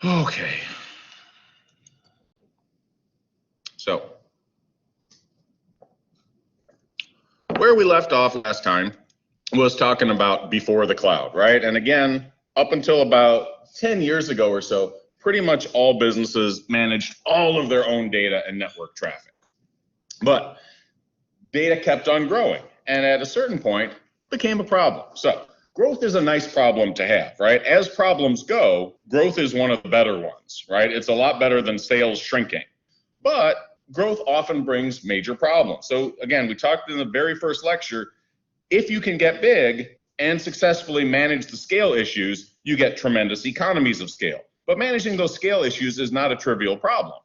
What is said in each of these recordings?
Okay. So where we left off last time was talking about before the cloud, right? And again, up until about 10 years ago or so, pretty much all businesses managed all of their own data and network traffic. But data kept on growing, and at a certain point became a problem. So growth is a nice problem to have, right? As problems go, growth is one of the better ones, right? It's a lot better than sales shrinking. But growth often brings major problems. So again, we talked in the very first lecture, if you can get big and successfully manage the scale issues, you get tremendous economies of scale. But managing those scale issues is not a trivial problem.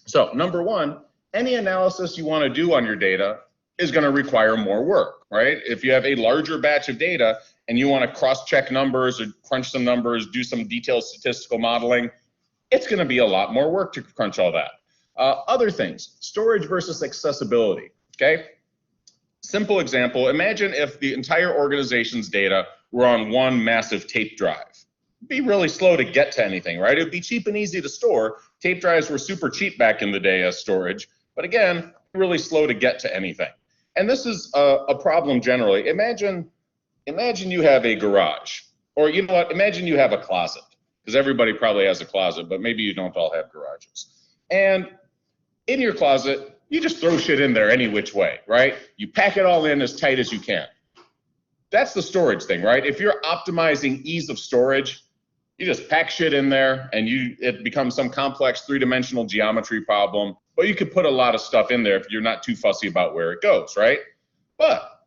So number one, any analysis you want to do on your data is going to require more work, right? If you have a larger batch of data and you want to cross-check numbers or crunch some numbers, do some detailed statistical modeling, it's going to be a lot more work to crunch all that. Other things, storage versus accessibility, okay? Simple example, imagine if the entire organization's data were on one massive tape drive. It'd be really slow to get to anything, right? It'd be cheap and easy to store. Tape drives were super cheap back in the day as storage, but again, really slow to get to anything. And this is a problem generally. Imagine you have a garage, or you know what, imagine you have a closet, because everybody probably has a closet, but maybe you don't all have garages. And in your closet, you just throw shit in there any which way, right? You pack it all in as tight as you can. That's the storage thing, right? If you're optimizing ease of storage, you just pack shit in there and it becomes some complex three-dimensional geometry problem. But you could put a lot of stuff in there if you're not too fussy about where it goes, right? But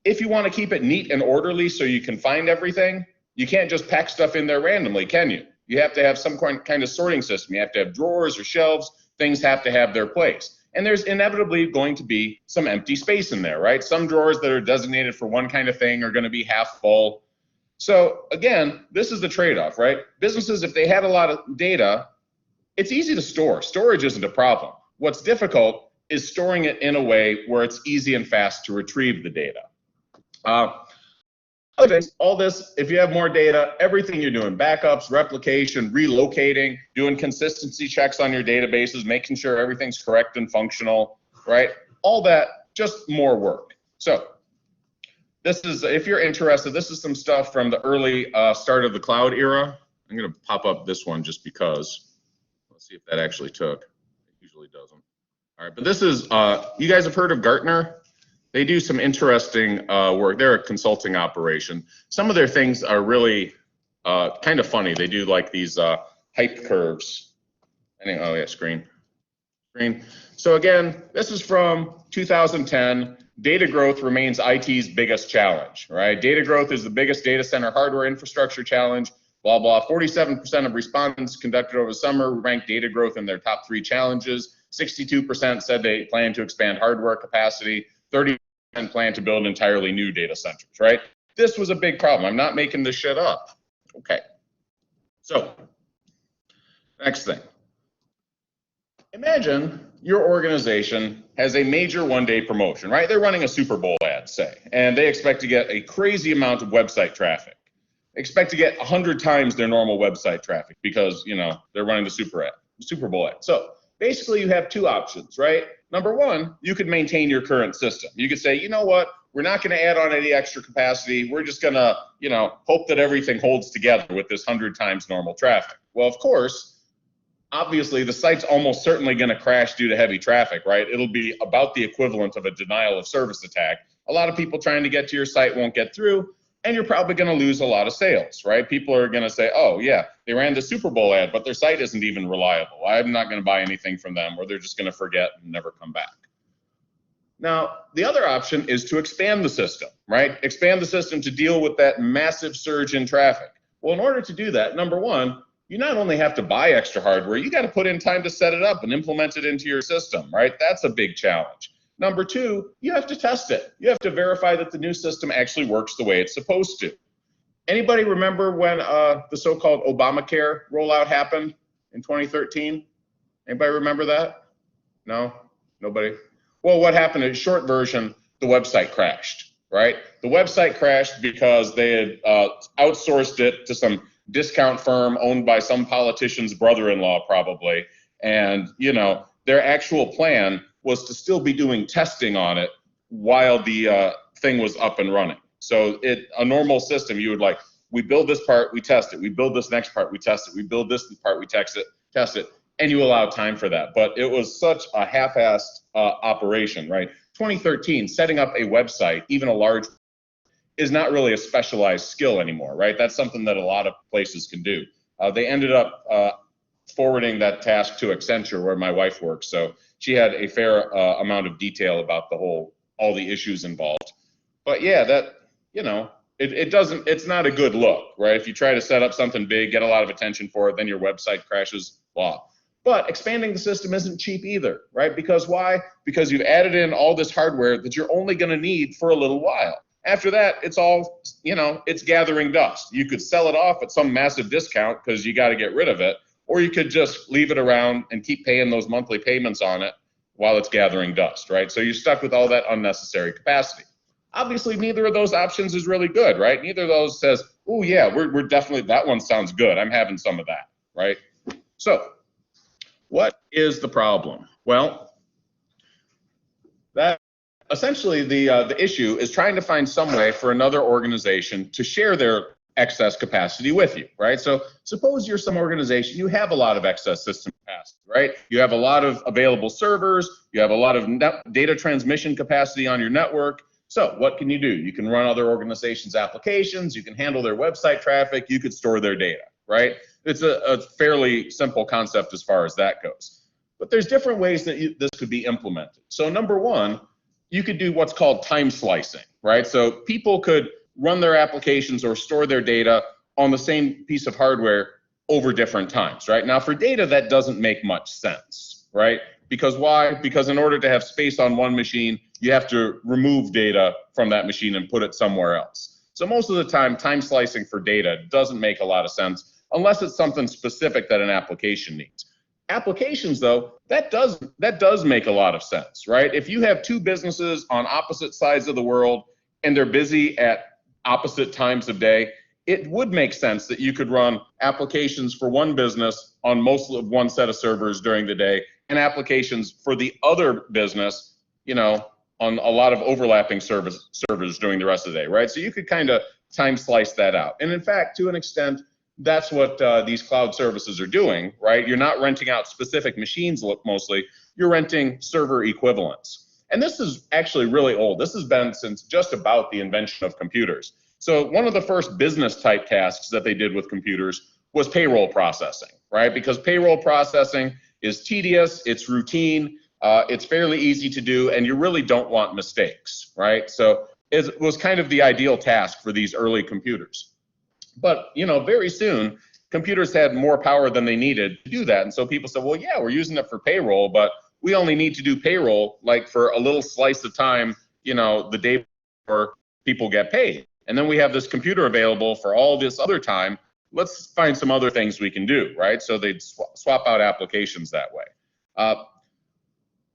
if you want to keep it neat and orderly so you can find everything, you can't just pack stuff in there randomly, can you? You have to have some kind of sorting system. You have to have drawers or shelves. Things have to have their place. And there's inevitably going to be some empty space in there, right? Some drawers that are designated for one kind of thing are going to be half full. So again, this is the trade-off, right? Businesses, if they had a lot of data, it's easy to store. Storage isn't a problem. What's difficult is storing it in a way where it's easy and fast to retrieve the data. Other things, all this, if you have more data, everything you're doing, backups, replication, relocating, doing consistency checks on your databases, making sure everything's correct and functional, right? All that, just more work. So this is, if you're interested, this is some stuff from the early start of the cloud era. I'm going to pop up this one just because. Let's see if that actually took. It usually doesn't. All right, but this is, you guys have heard of Gartner? They do some interesting work. They're a consulting operation. Some of their things are really kind of funny. They do like these hype curves. Oh yeah, screen. So again, this is from 2010. Data growth remains IT's biggest challenge, right? Data growth is the biggest data center hardware infrastructure challenge, blah, blah. 47% of respondents conducted over the summer ranked data growth in their top 3 challenges. 62% said they plan to expand hardware capacity. 30% plan to build entirely new data centers, right? This was a big problem. I'm not making this shit up. Okay. So, next thing. Imagine your organization has a major one-day promotion, right? They're running a Super Bowl ad, say, and they expect to get a crazy amount of website traffic. They expect to get 100 times their normal website traffic because, you know, they're running the Super Bowl ad. So, basically, you have 2 options, right? Number one, you could maintain your current system. You could say, you know what, we're not going to add on any extra capacity. We're just going to, you know, hope that everything holds together with this 100 times normal traffic. Well, of course, obviously, the site's almost certainly going to crash due to heavy traffic, right? It'll be about the equivalent of a denial of service attack. A lot of people trying to get to your site won't get through, and you're probably going to lose a lot of sales, right? People are going to say, oh, yeah, they ran the Super Bowl ad, but their site isn't even reliable. I'm not going to buy anything from them, or they're just going to forget and never come back. Now, the other option is to expand the system, right? Expand the system to deal with that massive surge in traffic. Well, in order to do that, number one, you not only have to buy extra hardware, you got to put in time to set it up and implement it into your system, right? That's a big challenge. Number two, you have to test it. You have to verify that the new system actually works the way it's supposed to. Anybody remember when the so-called Obamacare rollout happened in 2013? Anybody remember that? No? Nobody? Well, what happened in short version, the website crashed, right? The website crashed because they had outsourced it to some discount firm owned by some politician's brother-in-law probably. And, you know, their actual plan was to still be doing testing on it while the thing was up and running. So a normal system, you would like, we build this part, we test it. We build this next part, we test it. We build this part, we test it, and you allow time for that. But it was such a half-assed operation, right? 2013, setting up a website, even a large, is not really a specialized skill anymore, right? That's something that a lot of places can do. They ended up forwarding that task to Accenture, where my wife works. So she had a fair amount of detail about all the issues involved. But yeah, that, you know, it's not a good look, right? If you try to set up something big, get a lot of attention for it, then your website crashes, blah. But expanding the system isn't cheap either, right? Because why? Because you've added in all this hardware that you're only going to need for a little while. After that, it's all, you know, it's gathering dust. You could sell it off at some massive discount because you got to get rid of it, or you could just leave it around and keep paying those monthly payments on it while it's gathering dust, right? So you're stuck with all that unnecessary capacity. Obviously, neither of those options is really good, right? Neither of those says, oh yeah, we're definitely, that one sounds good. I'm having some of that, right? So what is the problem? Well, that essentially the issue is trying to find some way for another organization to share their excess capacity with you, right? So suppose you're some organization, you have a lot of excess system capacity, right? You have a lot of available servers, you have a lot of data transmission capacity on your network. So what can you do? You can run other organizations' applications, you can handle their website traffic, you could store their data, right? It's a fairly simple concept as far as that goes. But there's different ways that this could be implemented. So number one, you could do what's called time slicing, right? So people could run their applications or store their data on the same piece of hardware over different times, right? Now for data, that doesn't make much sense, right? Because why? Because in order to have space on one machine, you have to remove data from that machine and put it somewhere else. So most of the time slicing for data doesn't make a lot of sense unless it's something specific that an application needs. Applications, though, that does make a lot of sense, right? If you have two businesses on opposite sides of the world and they're busy at opposite times of day, it would make sense that you could run applications for one business on most of one set of servers during the day and applications for the other business, you know, on a lot of overlapping servers during the rest of the day, right? So you could kind of time slice that out. And in fact, to an extent, that's what these cloud services are doing, right? You're not renting out specific machines mostly, you're renting server equivalents. And this is actually really old. This has been since just about the invention of computers. So one of the first business type tasks that they did with computers was payroll processing, right? Because payroll processing is tedious, it's routine, it's fairly easy to do, and you really don't want mistakes, right? So it was kind of the ideal task for these early computers. But, you know, very soon, computers had more power than they needed to do that. And so people said, well, yeah, we're using it for payroll, but we only need to do payroll like for a little slice of time, you know, the day before people get paid. And then we have this computer available for all this other time. Let's find some other things we can do, right? So they'd swap out applications that way.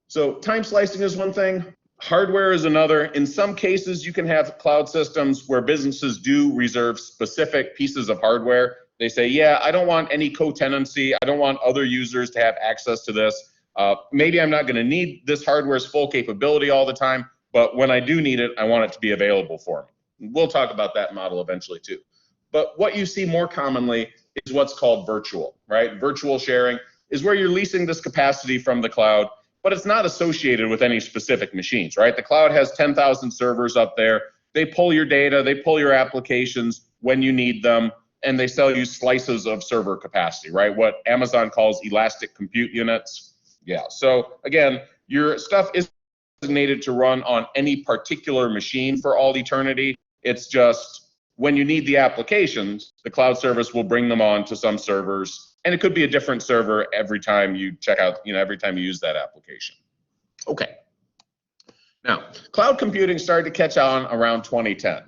So time slicing is one thing. Hardware is another. In some cases, you can have cloud systems where businesses do reserve specific pieces of hardware. They say, yeah, I don't want any co-tenancy. I don't want other users to have access to this. Maybe I'm not going to need this hardware's full capability all the time, but when I do need it, I want it to be available for me. We'll talk about that model eventually too. But what you see more commonly is what's called virtual, right? Virtual sharing is where you're leasing this capacity from the cloud, but it's not associated with any specific machines, right? The cloud has 10,000 servers up there. They pull your data, they pull your applications when you need them, and they sell you slices of server capacity, right? What Amazon calls elastic compute units. Yeah, so again, your stuff is designated to run on any particular machine for all eternity. It's just when you need the applications, the cloud service will bring them on to some servers, and it could be a different server every time you check out, you know, every time you use that application. Okay. Now, cloud computing started to catch on around 2010.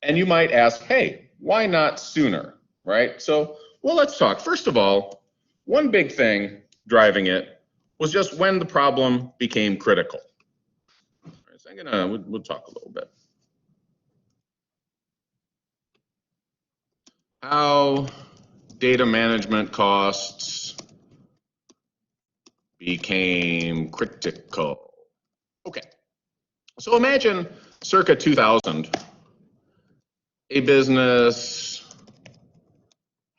And you might ask, hey, why not sooner, right? So, well, let's talk. First of all, one big thing driving it was just when the problem became critical. So we'll talk a little bit. how data management costs became critical. Okay, so imagine circa 2000, a business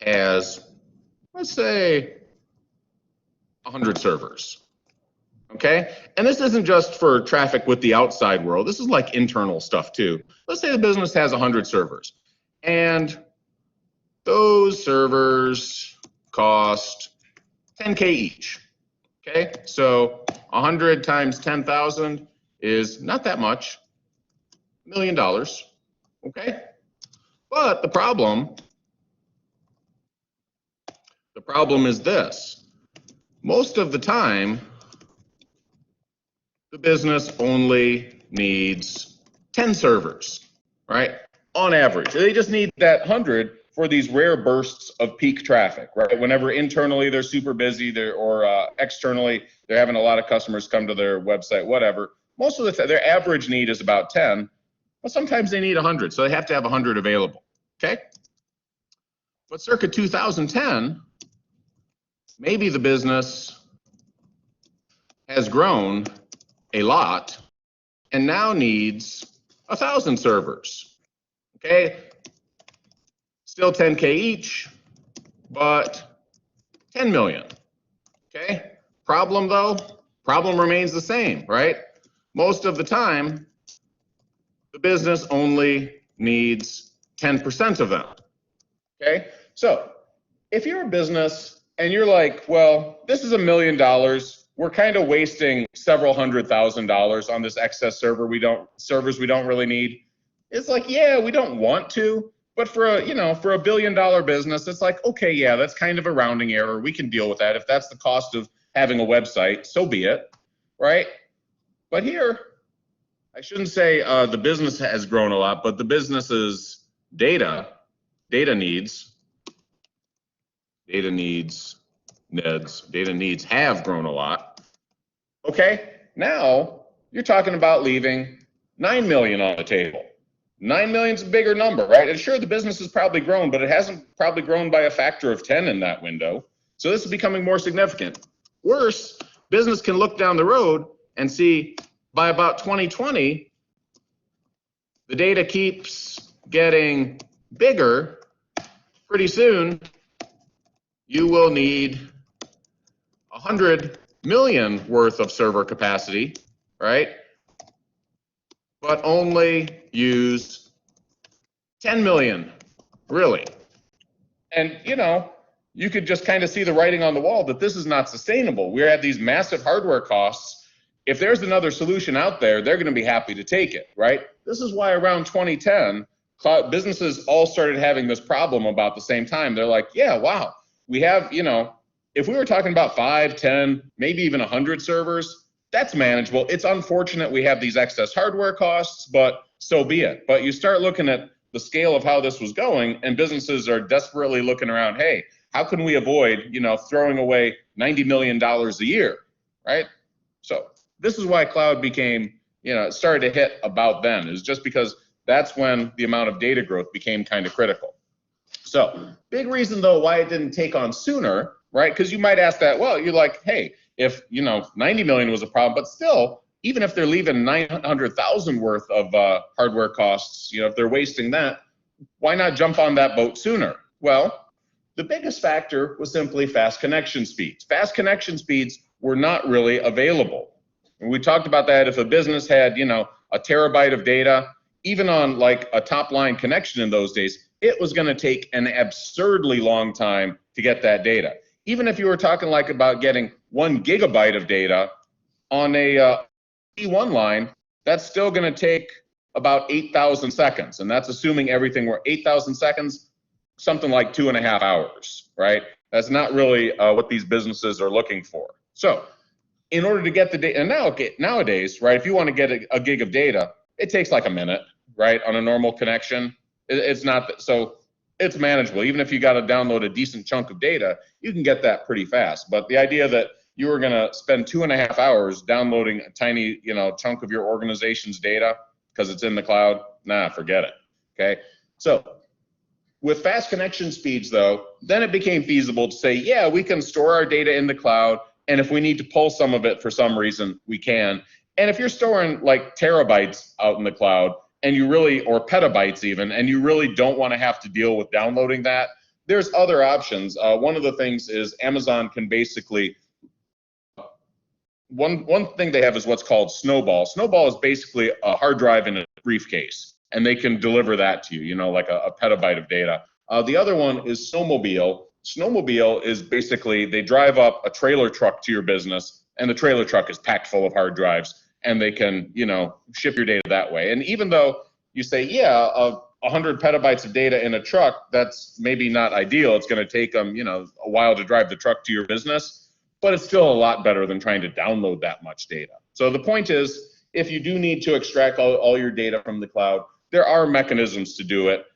has, let's say, 100 servers. Okay, and this isn't just for traffic with the outside world. This is like internal stuff too. Let's say the business has 100 servers, and those servers cost 10K each. Okay, so 100 times 10,000 is not that much, $1 million. Okay, but the problem is this: most of the time, the business only needs 10 servers, right? On average, they just need that 100 for these rare bursts of peak traffic, right? Whenever internally they're super busy, or externally they're having a lot of customers come to their website, whatever. Most of the time, their average need is about 10, but sometimes they need 100, so they have to have 100 available. Okay. But circa 2010, maybe the business has grown a lot and now needs 1,000 servers. Okay, still 10K each, but 10 million. Okay, problem though, problem remains the same, right? Most of the time, the business only needs 10% of them. Okay, so if you're a business and you're like, well, this is $1 million, we're kind of wasting several $100,000 on this excess servers we don't really need. It's like, yeah, we don't want to, but for a $1 billion business, it's like, okay, yeah, that's kind of a rounding error. We can deal with that. If that's the cost of having a website, so be it, right? But here, I shouldn't say the business has grown a lot, but the business's data needs have grown a lot. Okay, now you're talking about leaving 9 million on the table. 9 million is a bigger number, right? And sure, the business has probably grown, but it hasn't probably grown by a factor of 10 in that window. So this is becoming more significant. Worse, business can look down the road and see by about 2020, the data keeps getting bigger. Pretty soon, you will need 100 million worth of server capacity, right? But only use 10 million, really. And you could just kind of see the writing on the wall that this is not sustainable. We're at these massive hardware costs. If there's another solution out there, they're going to be happy to take it, right? This is why around 2010, cloud businesses all started having this problem about the same time. They're like, yeah, wow, we have, if we were talking about 5, 10, maybe even 100 servers, that's manageable. It's unfortunate we have these excess hardware costs, but so be it. But you start looking at the scale of how this was going, and businesses are desperately looking around, hey, how can we avoid, throwing away $90 million a year, right? So this is why cloud became, it started to hit about then, is just because that's when the amount of data growth became kind of critical. So big reason though why it didn't take on sooner, right? Because you might ask that, well, you're like, hey, if 90 million was a problem, but still, even if they're leaving 900,000 worth of hardware costs, if they're wasting that, why not jump on that boat sooner? Well, the biggest factor was simply fast connection speeds. Fast connection speeds were not really available. And we talked about that. If a business had, a terabyte of data, even on like a top line connection in those days, it was going to take an absurdly long time to get that data. Even if you were talking like about getting 1 gigabyte of data on a P1 line, that's still going to take about 8,000 seconds. And that's assuming everything were 8,000 seconds, something like 2.5 hours, right? That's not really what these businesses are looking for. So in order to get the data, and nowadays, right, if you want to get a gig of data, it takes like a minute, right, on a normal connection. It's not, so it's manageable. Even if you got to download a decent chunk of data, you can get that pretty fast. But the idea that you were going to spend 2.5 hours downloading a tiny, chunk of your organization's data because it's in the cloud, nah, forget it. Okay, so With fast connection speeds, though, then it became feasible to say, yeah, we can store our data in the cloud, and if we need to pull some of it for some reason, we can. And if you're storing like terabytes out in the cloud, and you really, or petabytes even, and you really don't want to have to deal with downloading that, there's other options. One of the things is Amazon can basically, one thing they have is what's called Snowball. Snowball is basically a hard drive in a briefcase, and they can deliver that to you, you know, like a petabyte of data. The other one is Snowmobile. Snowmobile is basically, they drive up a trailer truck to your business, and the trailer truck is packed full of hard drives, and they can, you know, ship your data that way. And even though you say, yeah, 100 petabytes of data in a truck, that's maybe not ideal. It's going to take them, you know, a while to drive the truck to your business, but it's still a lot better than trying to download that much data. So the point is, if you do need to extract all your data from the cloud, there are mechanisms to do it.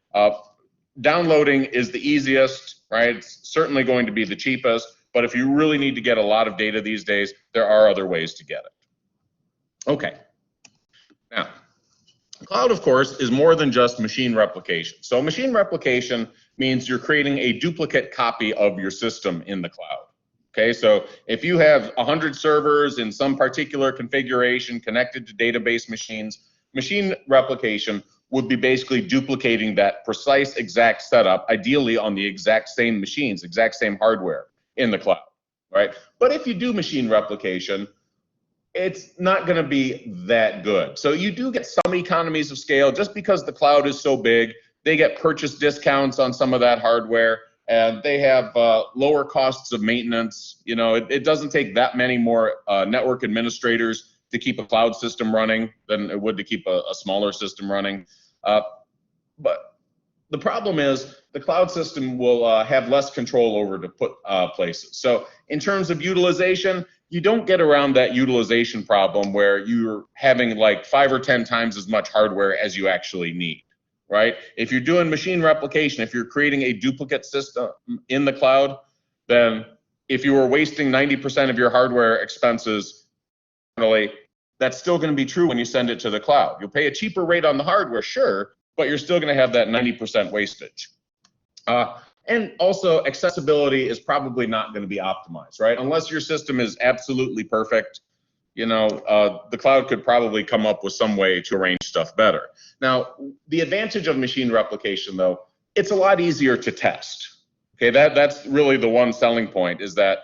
Downloading is the easiest, right? It's certainly going to be the cheapest, but if you really need to get a lot of data these days, there are other ways to get it. Okay. Now, cloud, of course, is more than just machine replication. So machine replication means you're creating a duplicate copy of your system in the cloud. Okay, so if you have 100 servers in some particular configuration connected to database machines, machine replication would be basically duplicating that precise exact setup, ideally on the exact same machines, exact same hardware in the cloud, right? But if you do machine replication, it's not going to be that good. So you do get some economies of scale just because the cloud is so big. They get purchase discounts on some of that hardware, and they have lower costs of maintenance. You know, it doesn't take that many more network administrators to keep a cloud system running than it would to keep a smaller system running. But the problem is the cloud system will have less control over to put places. So in terms of utilization, you don't get around that utilization problem where you're having like 5 or 10 times as much hardware as you actually need, right? If you're doing machine replication, if you're creating a duplicate system in the cloud, then if you were wasting 90% of your hardware expenses, that's still going to be true when you send it to the cloud. You'll pay a cheaper rate on the hardware, sure, but you're still going to have that 90% wastage. And also, accessibility is probably not going to be optimized, right? Unless your system is absolutely perfect, you know, the cloud could probably come up with some way to arrange stuff better. Now, the advantage of machine replication, though, it's a lot easier to test. Okay, that's really the one selling point, is that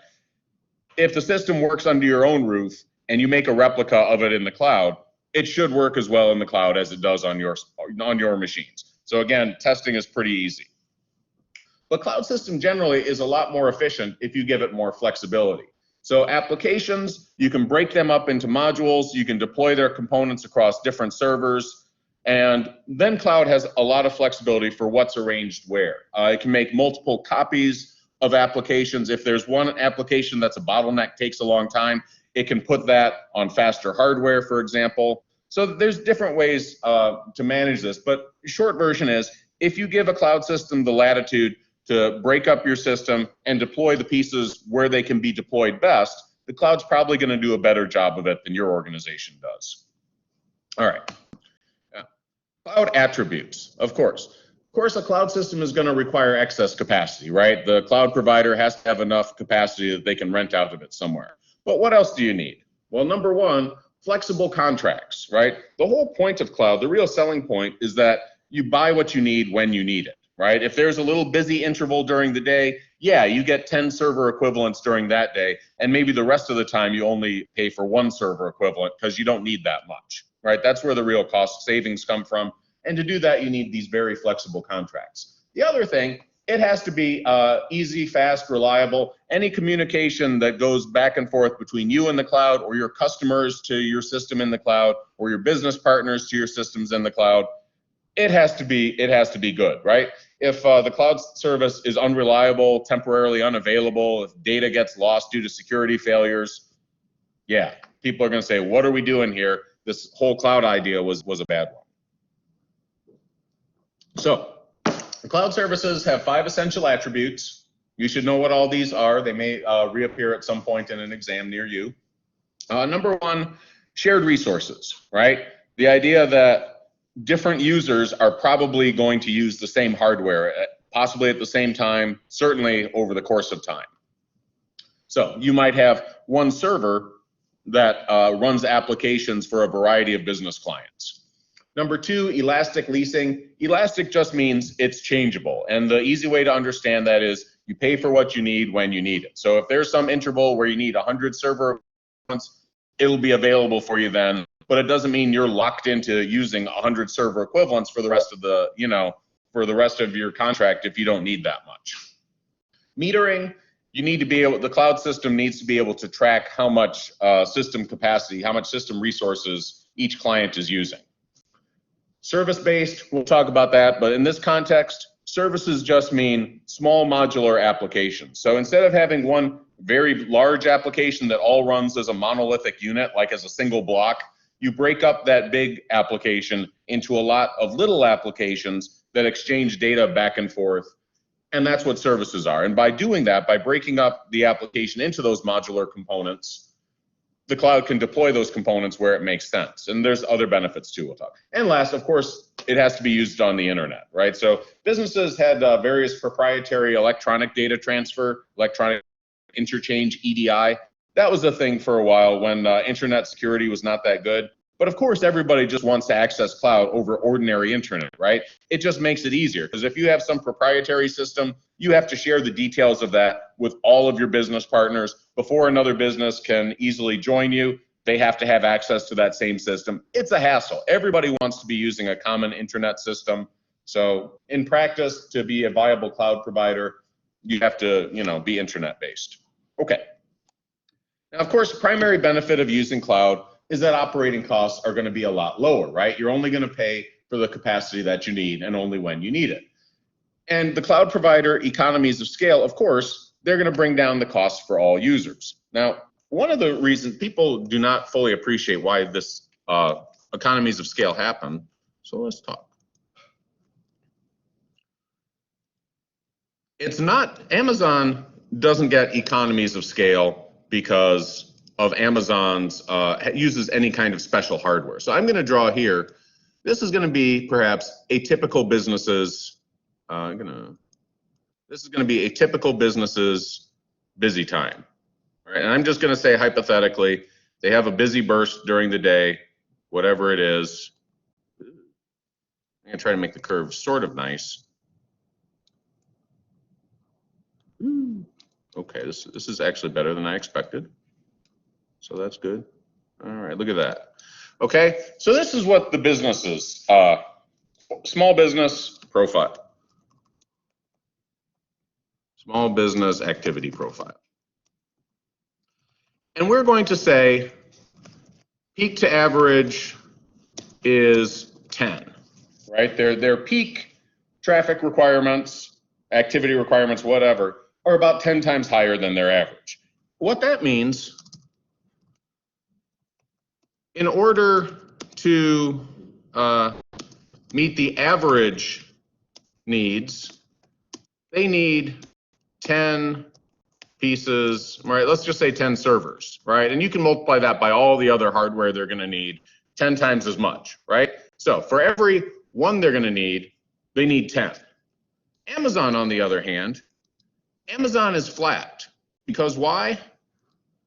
if the system works under your own roof and you make a replica of it in the cloud, it should work as well in the cloud as it does on your machines. So again, testing is pretty easy. But cloud system generally is a lot more efficient if you give it more flexibility. So applications, you can break them up into modules, you can deploy their components across different servers, and then cloud has a lot of flexibility for what's arranged where. It can make multiple copies of applications. If there's one application that's a bottleneck, takes a long time, it can put that on faster hardware, for example. So there's different ways to manage this, but short version is, if you give a cloud system the latitude to break up your system and deploy the pieces where they can be deployed best, the cloud's probably going to do a better job of it than your organization does. All right. Cloud attributes, of course. Of course, a cloud system is going to require excess capacity, right? The cloud provider has to have enough capacity that they can rent out of it somewhere. But what else do you need? Well, number one, flexible contracts, right? The whole point of cloud, the real selling point, is that you buy what you need when you need it, right? If there's a little busy interval during the day, yeah, you get 10 server equivalents during that day, and maybe the rest of the time you only pay for 1 server equivalent because you don't need that much, right? That's where the real cost savings come from. And to do that, you need these very flexible contracts. The other thing, it has to be easy, fast, reliable. Any communication that goes back and forth between you and the cloud, or your customers to your system in the cloud, or your business partners to your systems in the cloud, it has to be good, right? If the cloud service is unreliable, temporarily unavailable, if data gets lost due to security failures, yeah, people are going to say, what are we doing here? This whole cloud idea was a bad one. So the cloud services have 5 essential attributes. You should know what all these are. They may reappear at some point in an exam near you. Number one, shared resources, right? The idea that different users are probably going to use the same hardware possibly at the same time, certainly over the course of time. So you might have one server that runs applications for a variety of business clients. Number two, elastic leasing. Elastic just means it's changeable. And the easy way to understand that is you pay for what you need when you need it. So if there's some interval where you need 100 server equivalents, it'll be available for you then. But it doesn't mean you're locked into using 100 server equivalents for the rest of the, for the rest of your contract if you don't need that much. Metering, you need to be able, the cloud system needs to be able to track how much system capacity, how much system resources each client is using. Service-based, we'll talk about that, but in this context, services just mean small modular applications. So instead of having one very large application that all runs as a monolithic unit, like as a single block, you break up that big application into a lot of little applications that exchange data back and forth. And that's what services are. And by doing that, by breaking up the application into those modular components, the cloud can deploy those components where it makes sense. And there's other benefits too, we'll talk. And last, of course, it has to be used on the internet, right? So businesses had various proprietary electronic data transfer, electronic interchange, EDI. That was a thing for a while when internet security was not that good. But of course, everybody just wants to access cloud over ordinary internet, right? It just makes it easier because if you have some proprietary system, you have to share the details of that with all of your business partners. Before another business can easily join you, they have to have access to that same system. It's a hassle. Everybody wants to be using a common internet system. So in practice, to be a viable cloud provider, you have to, be internet based. Okay. Now, of course, the primary benefit of using cloud is that operating costs are going to be a lot lower, right? You're only going to pay for the capacity that you need and only when you need it. And the cloud provider economies of scale, of course, they're going to bring down the cost for all users. Now, one of the reasons people do not fully appreciate why this economies of scale happen, so let's talk. It's not, Amazon doesn't get economies of scale because of Amazon's, uses any kind of special hardware. So I'm going to draw here, this is going to be perhaps a typical business's, this is going to be a typical business's busy time. Right? And I'm just going to say hypothetically, they have a busy burst during the day, whatever it is. I'm going to try to make the curve sort of nice. Okay, this is actually better than I expected. So that's good. All right, look at that. Okay, so this is what the businesses, small business profile. Small business activity profile. And we're going to say peak to average is 10, right? Their peak traffic requirements, activity requirements, whatever, are about 10 times higher than their average. What that means, in order to meet the average needs, they need 10 pieces, right? Let's just say 10 servers, right? And you can multiply that by all the other hardware they're going to need 10 times as much, right? So for every one they're going to need, they need 10. Amazon, on the other hand, Amazon is flat. Because why?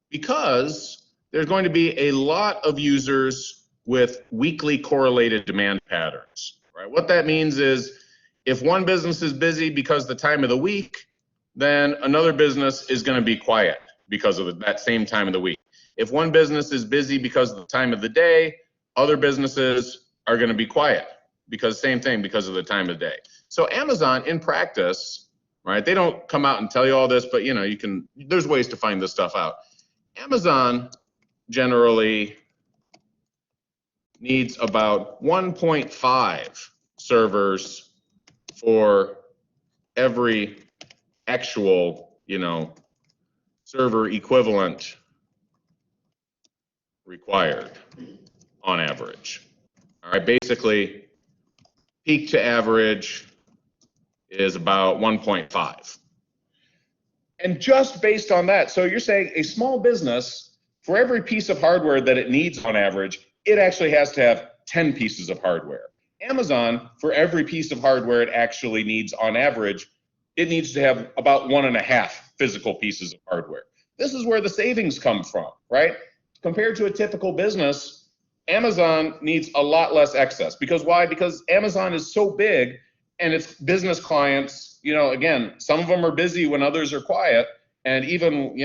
Because there's going to be a lot of users with weakly correlated demand patterns, right? What that means is if one business is busy because the time of the week, then another business is going to be quiet because of that same time of the week. If one business is busy because of the time of the day, other businesses are going to be quiet because same thing because of the time of the day. So Amazon, in practice, right? They don't come out and tell you all this, but you can. There's ways to find this stuff out. Amazon generally needs about 1.5 servers for every actual, server equivalent required on average. All right, basically peak to average is about 1.5. And just based on that, so you're saying a small business, for every piece of hardware that it needs on average, it actually has to have 10 pieces of hardware. Amazon, for every piece of hardware it actually needs on average, it needs to have about 1.5 physical pieces of hardware. This is where the savings come from, right? Compared to a typical business, Amazon needs a lot less excess. Because why? Because Amazon is so big and its business clients, again, some of them are busy when others are quiet. And even,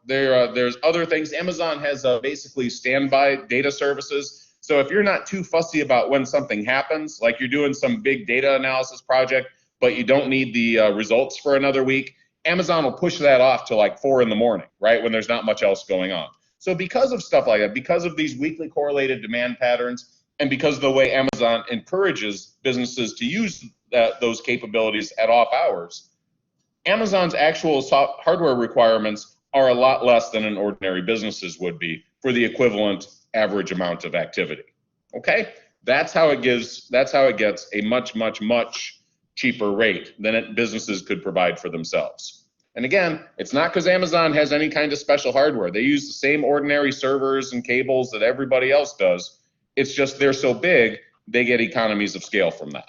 there's other things. Amazon has basically standby data services. So if you're not too fussy about when something happens, like you're doing some big data analysis project, but you don't need the results for another week, Amazon will push that off to like 4 in the morning, right? When there's not much else going on. So because of stuff like that, because of these weekly correlated demand patterns, and because of the way Amazon encourages businesses to use those capabilities at off hours, Amazon's actual hardware requirements are a lot less than an ordinary business's would be for the equivalent average amount of activity. Okay, that's how it gets a much cheaper rate than businesses could provide for themselves. And again, it's not because Amazon has any kind of special hardware. They use the same ordinary servers and cables that everybody else does. It's just they're so big, they get economies of scale from that.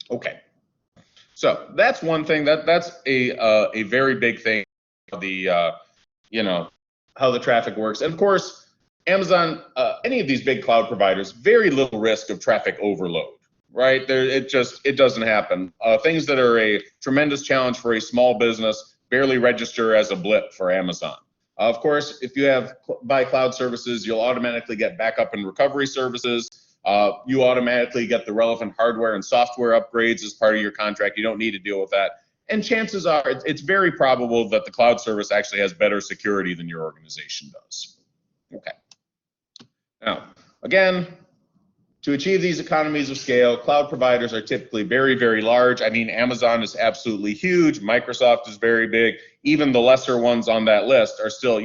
Okay, so that's one thing. That's a very big thing. How the traffic works. And of course, Amazon, any of these big cloud providers, very little risk of traffic overload, right? It doesn't happen. Things that are a tremendous challenge for a small business barely register as a blip for Amazon. Of course, if you buy cloud services, you'll automatically get backup and recovery services. You automatically get the relevant hardware and software upgrades as part of your contract. You don't need to deal with that. And chances are, it's very probable that the cloud service actually has better security than your organization does. Okay. Now, again, to achieve these economies of scale, cloud providers are typically very, very large. I mean, Amazon is absolutely huge. Microsoft is very big. Even the lesser ones on that list are still,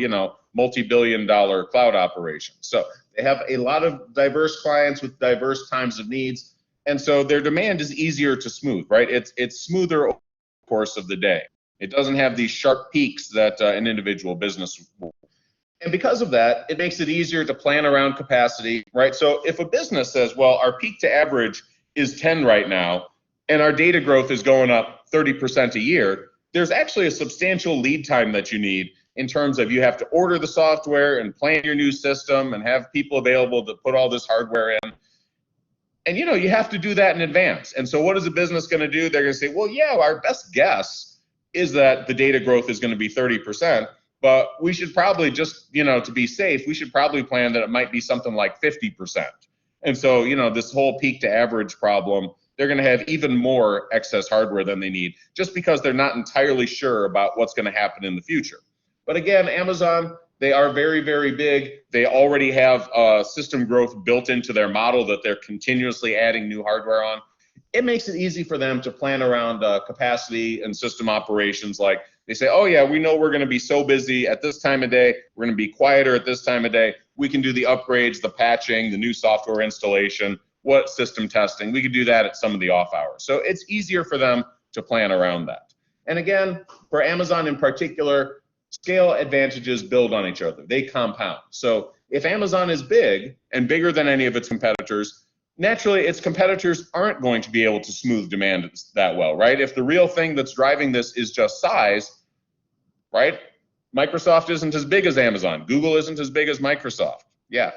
multi-billion-dollar cloud operations. So they have a lot of diverse clients with diverse times of needs. And so their demand is easier to smooth, right? It's smoother over the course of the day. It doesn't have these sharp peaks that an individual business will. And because of that, it makes it easier to plan around capacity, right? So if a business says, well, our peak to average is 10 right now, and our data growth is going up 30% a year, there's actually a substantial lead time that you need in terms of you have to order the software and plan your new system and have people available to put all this hardware in. And you have to do that in advance. And so what is a business going to do? They're going to say, well, yeah, our best guess is that the data growth is going to be 30%. But we should probably just, to be safe, we should probably plan that it might be something like 50%. And so, this whole peak to average problem, they're going to have even more excess hardware than they need just because they're not entirely sure about what's going to happen in the future. But again, Amazon, they are very, very big. They already have system growth built into their model that they're continuously adding new hardware on. It makes it easy for them to plan around capacity and system operations. Like they say, oh yeah, we know we're going to be so busy at this time of day. We're going to be quieter at this time of day. We can do the upgrades, the patching, the new software installation, what system testing. We can do that at some of the off hours. So it's easier for them to plan around that. And again, for Amazon in particular, scale advantages build on each other. They compound. So if Amazon is big and bigger than any of its competitors, naturally, its competitors aren't going to be able to smooth demand that well, right? If the real thing that's driving this is just size, right? Microsoft isn't as big as Amazon. Google isn't as big as Microsoft. Yeah.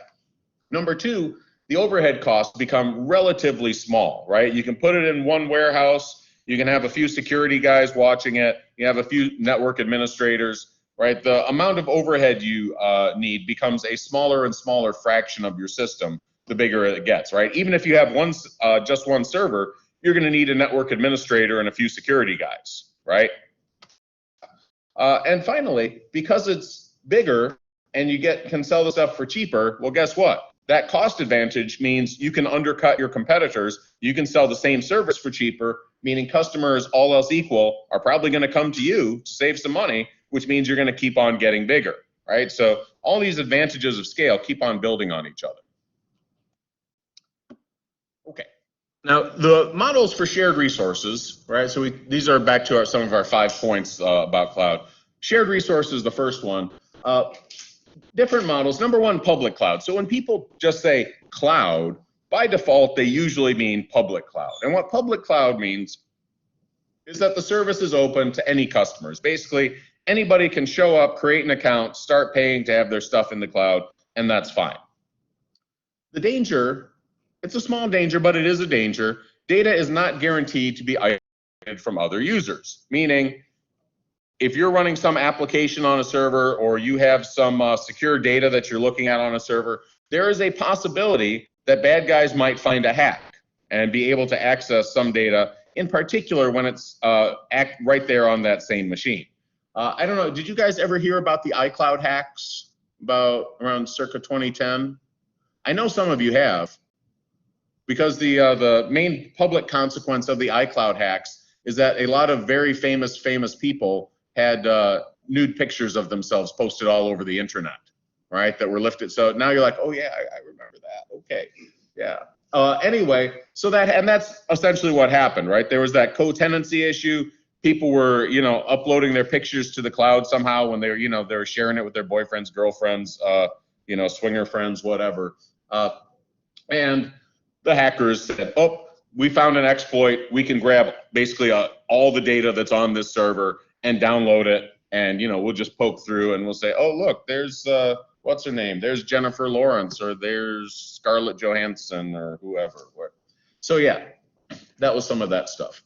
Number two, the overhead costs become relatively small, right? You can put it in one warehouse. You can have a few security guys watching it. You have a few network administrators, right? The amount of overhead you need becomes a smaller and smaller fraction of your system the bigger it gets, right? Even if you have just one server, you're going to need a network administrator and a few security guys, right? And finally, because it's bigger and you can sell the stuff for cheaper, well, guess what? That cost advantage means you can undercut your competitors. You can sell the same service for cheaper, meaning customers, all else equal, are probably going to come to you to save some money, which means you're going to keep on getting bigger, right? So all these advantages of scale keep on building on each other. Okay, now the models for shared resources, right? So these are back to some of our 5 points about cloud. Shared resources, the first one. Different models. Number one, public cloud. So when people just say cloud, by default, they usually mean public cloud. And what public cloud means is that the service is open to any customers. Basically, anybody can show up, create an account, start paying to have their stuff in the cloud, and that's fine. The danger, it's a small danger, but it is a danger. Data is not guaranteed to be isolated from other users, meaning if you're running some application on a server or you have some secure data that you're looking at on a server, there is a possibility that bad guys might find a hack and be able to access some data, in particular when it's right there on that same machine. I don't know, did you guys ever hear about the iCloud hacks about around circa 2010? I know some of you have, because the main public consequence of the iCloud hacks is that a lot of very famous people had nude pictures of themselves posted all over the internet, right, that were lifted. So now you're like, oh yeah, I remember that. Okay, yeah. Anyway, so that's essentially what happened, right? There was that co-tenancy issue. People were, uploading their pictures to the cloud somehow when they were sharing it with their boyfriends, girlfriends, swinger friends, whatever. And the hackers said, oh, we found an exploit. We can grab basically all the data that's on this server and download it. And, we'll just poke through and we'll say, oh, look, there's, what's her name? There's Jennifer Lawrence, or there's Scarlett Johansson, or whoever. So yeah, that was some of that stuff.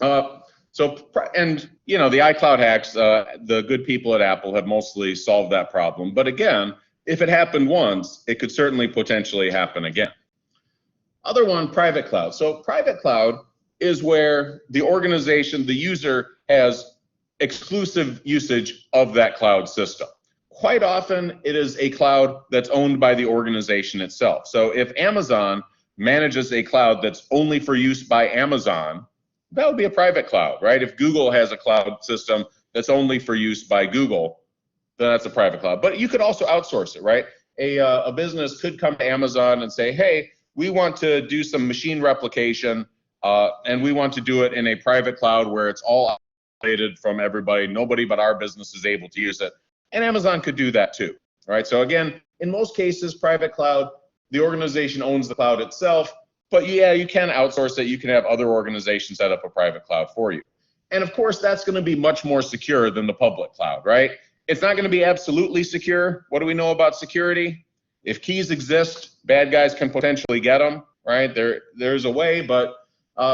The iCloud hacks, the good people at Apple have mostly solved that problem. But again, if it happened once, it could certainly potentially happen again. Other one, private cloud. So private cloud is where the organization, the user, has exclusive usage of that cloud system. Quite often, it is a cloud that's owned by the organization itself. So if Amazon manages a cloud that's only for use by Amazon, that would be a private cloud, right? If Google has a cloud system that's only for use by Google, then that's a private cloud. But you could also outsource it, right? A business could come to Amazon and say, hey, we want to do some machine replication, and we want to do it in a private cloud where it's all isolated from everybody. Nobody but our business is able to use it. And Amazon could do that too, right? So again, in most cases, private cloud, the organization owns the cloud itself, but yeah, you can outsource it. You can have other organizations set up a private cloud for you. And of course, that's going to be much more secure than the public cloud, right? It's not going to be absolutely secure. What do we know about security? If keys exist, bad guys can potentially get them, right? There's a way, but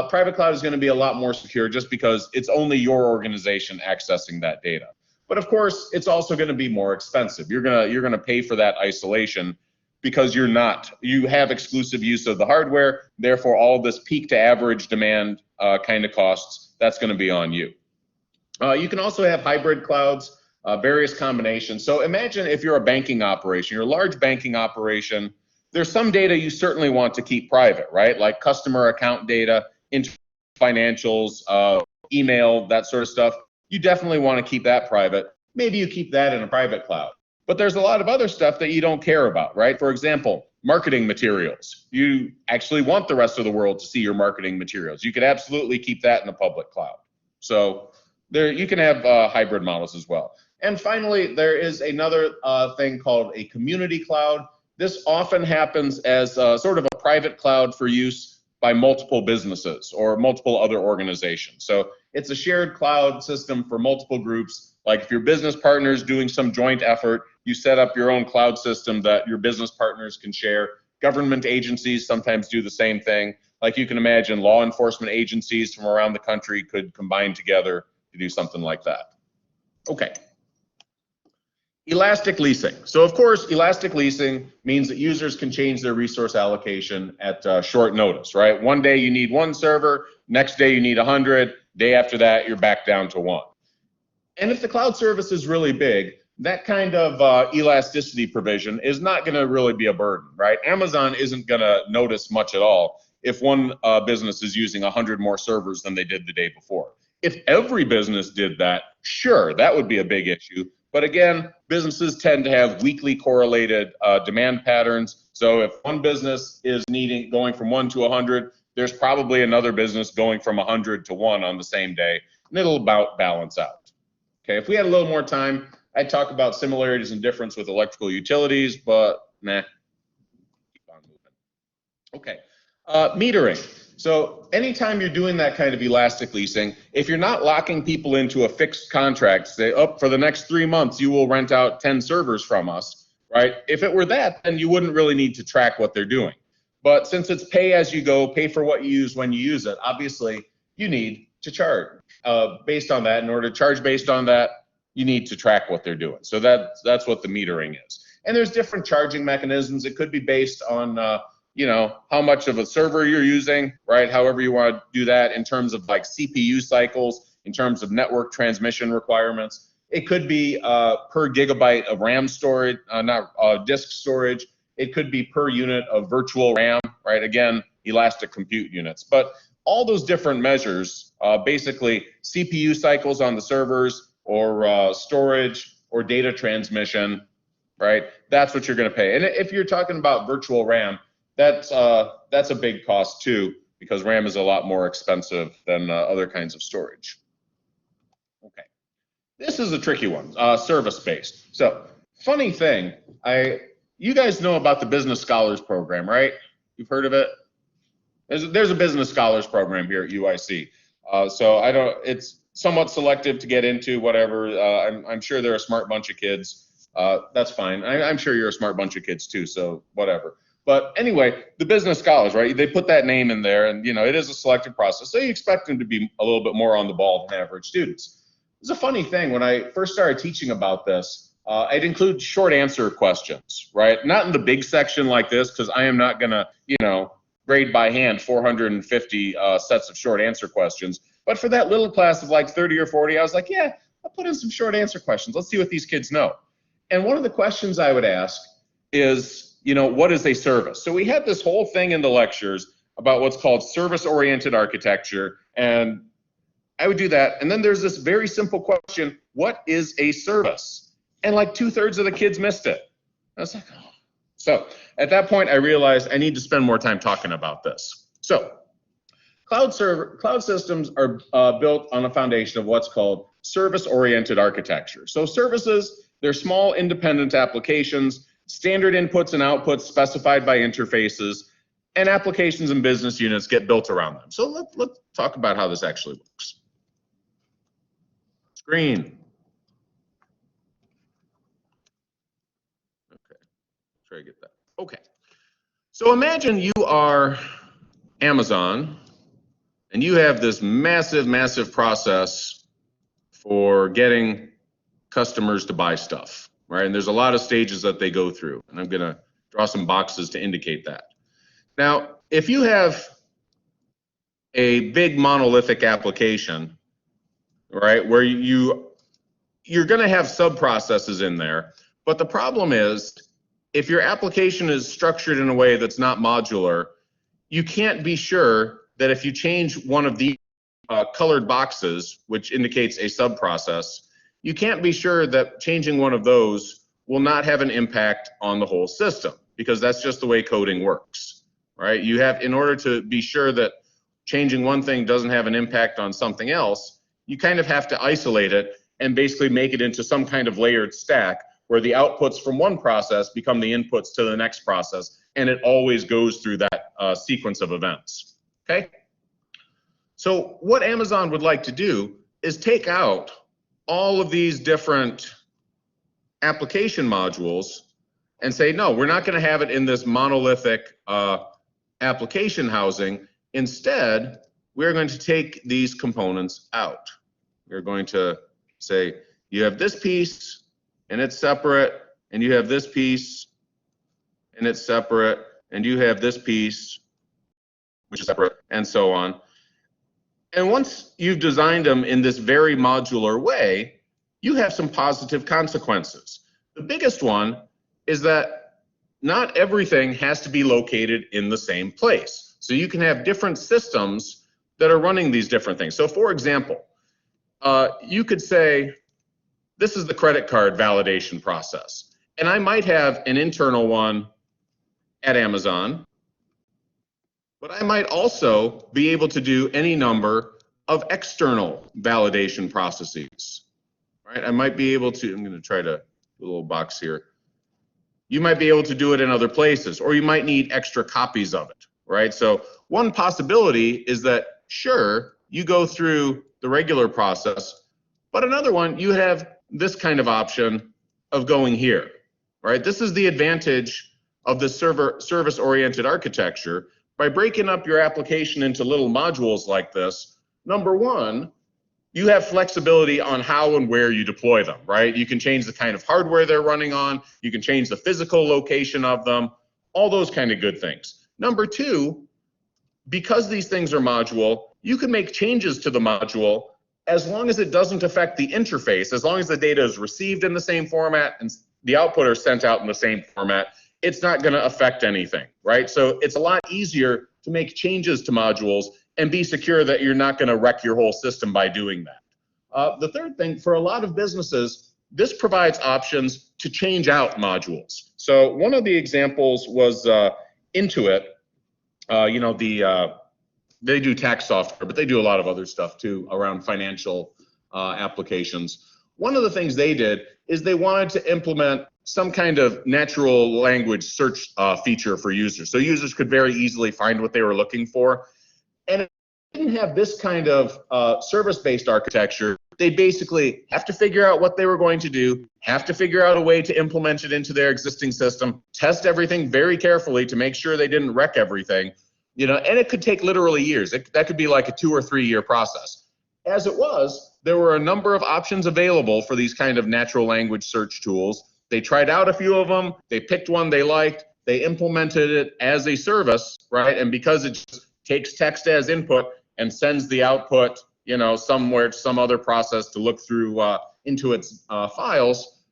private cloud is going to be a lot more secure just because it's only your organization accessing that data. But of course, it's also going to be more expensive. You're gonna pay for that isolation because you have exclusive use of the hardware. Therefore, all this peak to average demand kind of costs, that's going to be on you. You can also have hybrid clouds, various combinations. So imagine if you're a banking operation, you're a large banking operation. There's some data you certainly want to keep private, right? Like customer account data, financials, email, that sort of stuff. You definitely want to keep that private. Maybe you keep that in a private cloud. But there's a lot of other stuff that you don't care about, right? For example, marketing materials. You actually want the rest of the world to see your marketing materials. You could absolutely keep that in a public cloud. So there, you can have hybrid models as well. And finally, there is another thing called a community cloud. This often happens as sort of a private cloud for use by multiple businesses or multiple other organizations. So it's a shared cloud system for multiple groups. Like if your business partner is doing some joint effort, you set up your own cloud system that your business partners can share. Government agencies sometimes do the same thing. Like you can imagine law enforcement agencies from around the country could combine together to do something like that. Okay. Elastic leasing. So of course, elastic leasing means that users can change their resource allocation at short notice, right? One day you need one server, next day you need 100, day after that you're back down to one. And if the cloud service is really big, that kind of elasticity provision is not going to really be a burden, right? Amazon isn't going to notice much at all if one business is using 100 more servers than they did the day before. If every business did that, sure, that would be a big issue. But again, businesses tend to have weekly correlated demand patterns. So if one business is going from 1 to 100, there's probably another business going from 100 to 1 on the same day, and it'll about balance out. Okay, if we had a little more time, I'd talk about similarities and difference with electrical utilities, but nah, keep on moving. Okay. Metering. So anytime you're doing that kind of elastic leasing, if you're not locking people into a fixed contract, say, oh, for the next 3 months, you will rent out 10 servers from us, right? If it were that, then you wouldn't really need to track what they're doing. But since it's pay as you go, pay for what you use when you use it, obviously you need to charge based on that. In order to charge based on that, you need to track what they're doing. So that's what the metering is. And there's different charging mechanisms. It could be based on you know, how much of a server you're using, right? However you want to do that in terms of like CPU cycles, in terms of network transmission requirements. It could be per gigabyte of RAM storage, not disk storage. It could be per unit of virtual RAM, right? Again, elastic compute units. But all those different measures, basically CPU cycles on the servers or storage or data transmission, right? That's what you're going to pay. And if you're talking about virtual RAM, that's a big cost too, because RAM is a lot more expensive than other kinds of storage. Okay, this is a tricky one, service-based. So, funny thing, you guys know about the Business Scholars Program, right? You've heard of it? There's a Business Scholars Program here at UIC. So it's somewhat selective to get into, whatever. I'm sure they're a smart bunch of kids. That's fine. I'm sure you're a smart bunch of kids too, so whatever. But anyway, the business scholars, right? They put that name in there, and you know it is a selective process, so you expect them to be a little bit more on the ball than average students. It's a funny thing, when I first started teaching about this, I'd include short answer questions, right? Not in the big section like this, because I am not gonna, you know, grade by hand 450 sets of short answer questions. But for that little class of like 30 or 40, I was like, yeah, I'll put in some short answer questions. Let's see what these kids know. And one of the questions I would ask is, you know, what is a service? So we had this whole thing in the lectures about what's called service-oriented architecture, and I would do that. And then there's this very simple question, what is a service? And like 2/3 of the kids missed it. I was like, oh. So at that point, I realized I need to spend more time talking about this. So cloud systems are built on a foundation of what's called service-oriented architecture. So services, they're small independent applications, standard inputs and outputs specified by interfaces, and applications and business units get built around them. So let's talk about how this actually works. Screen. Okay, try to get that. Okay, so imagine you are Amazon and you have this massive, massive process for getting customers to buy stuff, right? And there's a lot of stages that they go through, and I'm gonna draw some boxes to indicate that. Now, if you have a big monolithic application, right, where you're gonna have sub-processes in there, but the problem is, if your application is structured in a way that's not modular, you can't be sure that if you change one of the colored boxes, which indicates a sub-process, you can't be sure that changing one of those will not have an impact on the whole system, because that's just the way coding works, right? You have, in order to be sure that changing one thing doesn't have an impact on something else, you kind of have to isolate it and basically make it into some kind of layered stack where the outputs from one process become the inputs to the next process, and it always goes through that sequence of events, okay? So what Amazon would like to do is take out all of these different application modules and say, no, we're not going to have it in this monolithic application housing. Instead, we're going to take these components out. We're going to say, you have this piece and it's separate, and you have this piece and it's separate, and you have this piece which is separate, and so on. And once you've designed them in this very modular way, you have some positive consequences. The biggest one is that not everything has to be located in the same place. So you can have different systems that are running these different things. So for example, you could say, this is the credit card validation process. And I might have an internal one at Amazon, but I might also be able to do any number of external validation processes, right? I might be able to, I'm going to try to do a little box here. You might be able to do it in other places, or you might need extra copies of it, right? So one possibility is that, sure, you go through the regular process, but another one, you have this kind of option of going here, right? This is the advantage of the service-oriented architecture. By breaking up your application into little modules like this, number one, you have flexibility on how and where you deploy them, right? You can change the kind of hardware they're running on, you can change the physical location of them, all those kind of good things. Number two, because these things are module, you can make changes to the module as long as it doesn't affect the interface, as long as the data is received in the same format and the output are sent out in the same format, it's not going to affect anything, right? So it's a lot easier to make changes to modules and be secure that you're not going to wreck your whole system by doing that. The third thing, for a lot of businesses, this provides options to change out modules. So one of the examples was Intuit. They do tax software, but they do a lot of other stuff too around financial applications. One of the things they did is they wanted to implement some kind of natural language search feature for users. So users could very easily find what they were looking for. And if they didn't have this kind of service-based architecture, they basically have to figure out what they were going to do, have to figure out a way to implement it into their existing system, test everything very carefully to make sure they didn't wreck everything, you know, and it could take literally years. That could be like a 2 or 3 year process. As it was, there were a number of options available for these kind of natural language search tools. They tried out a few of them, they picked one they liked, they implemented it as a service, right? And because it just takes text as input and sends the output, you know, somewhere to some other process to look through into its files,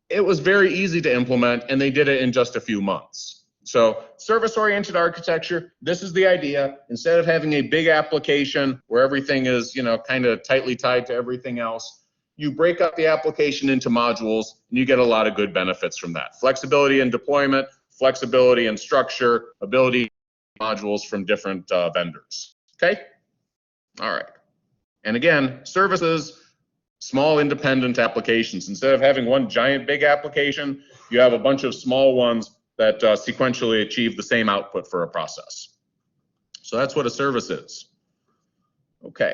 it was very easy to implement, and they did it in just a few months. So service-oriented architecture, this is the idea. Instead of having a big application where everything is, you know, kind of tightly tied to everything else, you break up the application into modules, and you get a lot of good benefits from that. Flexibility in deployment, flexibility in structure, ability modules from different vendors. Okay? All right. And again, services, small independent applications. Instead of having one giant big application, you have a bunch of small ones that sequentially achieve the same output for a process. So that's what a service is. Okay.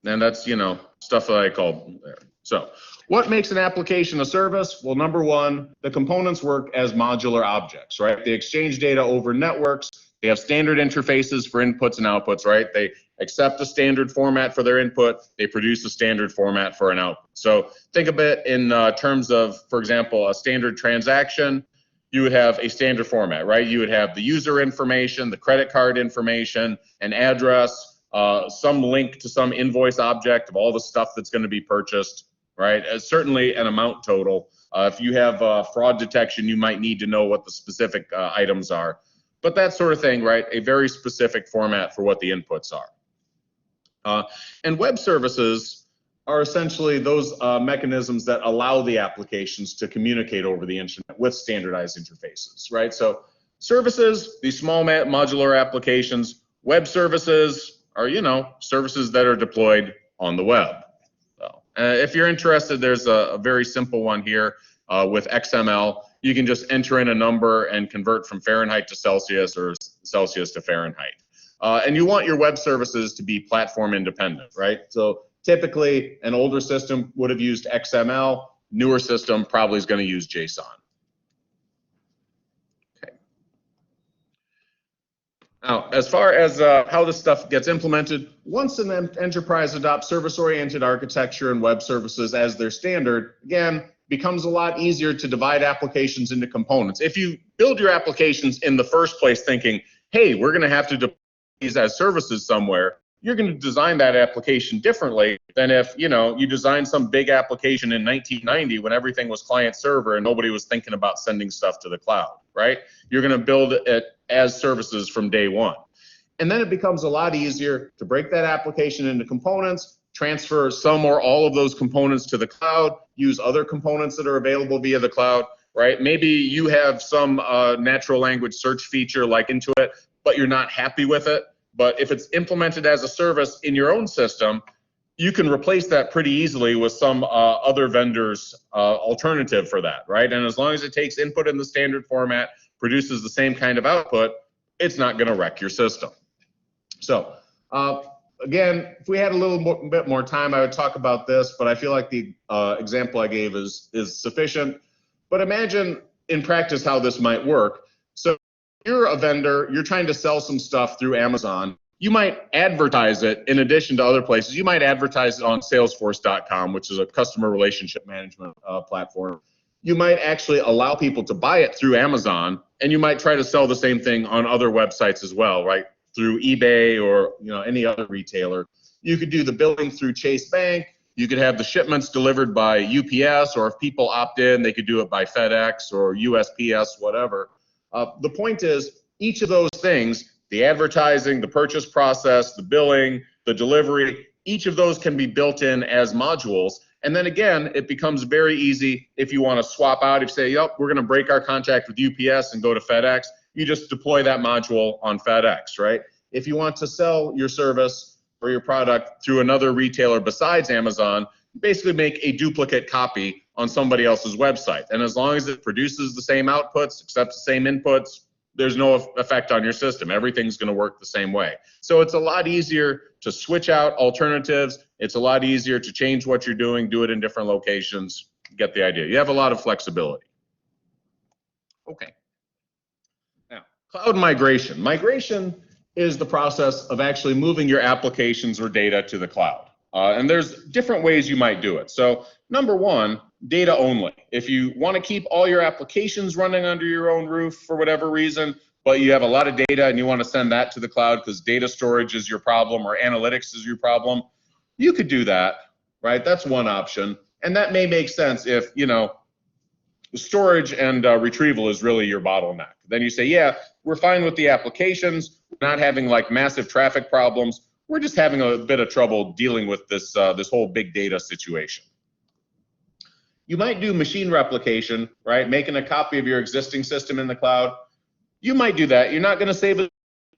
And that's, you know, stuff that I called there. So what makes an application a service? Well, number one, the components work as modular objects, right? They exchange data over networks. They have standard interfaces for inputs and outputs, right? They accept a standard format for their input. They produce a standard format for an output. So think of it in terms of, for example, a standard transaction. You would have a standard format, right? You would have the user information, the credit card information, an address, some link to some invoice object of all the stuff that's going to be purchased, right? Certainly an amount total. If you have fraud detection, you might need to know what the specific items are. But that sort of thing, right? A very specific format for what the inputs are. And web services are essentially those mechanisms that allow the applications to communicate over the internet with standardized interfaces, right? So services, these small modular applications. Web services are, you know, services that are deployed on the web. So, if you're interested, there's a very simple one here with XML. You can just enter in a number and convert from Fahrenheit to Celsius or Celsius to Fahrenheit. And you want your web services to be platform independent, right? So typically, an older system would have used XML. Newer system probably is going to use JSON. Okay. Now, as far as how this stuff gets implemented, once an enterprise adopts service-oriented architecture and web services as their standard, again, becomes a lot easier to divide applications into components. If you build your applications in the first place thinking, hey, we're going to have to deploy these as services somewhere, you're going to design that application differently than if, you know, you designed some big application in 1990 when everything was client server and nobody was thinking about sending stuff to the cloud, right? You're going to build it as services from day one. And then it becomes a lot easier to break that application into components, transfer some or all of those components to the cloud, use other components that are available via the cloud, right? Maybe you have some natural language search feature like Intuit, but you're not happy with it. But if it's implemented as a service in your own system, you can replace that pretty easily with some other vendor's alternative for that, right? And as long as it takes input in the standard format, produces the same kind of output, it's not going to wreck your system. So again, if we had a little bit more time, I would talk about this, but I feel like the example I gave is sufficient. But imagine in practice how this might work. So you're a vendor, you're trying to sell some stuff through Amazon. You might advertise it in addition to other places. You might advertise it on Salesforce.com, which is a customer relationship management platform. You might actually allow people to buy it through Amazon, and you might try to sell the same thing on other websites as well, right? Through eBay or any other retailer. You could do the billing through Chase Bank. You could have the shipments delivered by UPS, or if people opt in, they could do it by FedEx or USPS, whatever. The point is, each of those things, the advertising, the purchase process, the billing, the delivery, each of those can be built in as modules. And then again, it becomes very easy if you want to swap out. If you say, yep, we're going to break our contract with UPS and go to FedEx, you just deploy that module on FedEx, right? If you want to sell your service or your product through another retailer besides Amazon, you basically make a duplicate copy on somebody else's website. And as long as it produces the same outputs, accepts the same inputs, there's no effect on your system. Everything's going to work the same way. So it's a lot easier to switch out alternatives. It's a lot easier to change what you're doing, do it in different locations. Get the idea. You have a lot of flexibility. Okay. Now, cloud migration. Migration is the process of actually moving your applications or data to the cloud. And there's different ways you might do it. So number one, data only. If you want to keep all your applications running under your own roof for whatever reason, but you have a lot of data and you want to send that to the cloud because data storage is your problem or analytics is your problem, you could do that, right? That's one option. And that may make sense if, storage and retrieval is really your bottleneck. Then you say, yeah, we're fine with the applications, we're not having like massive traffic problems. We're just having a bit of trouble dealing with this, this whole big data situation. You might do machine replication, right? Making a copy of your existing system in the cloud. You might do that. You're not going to save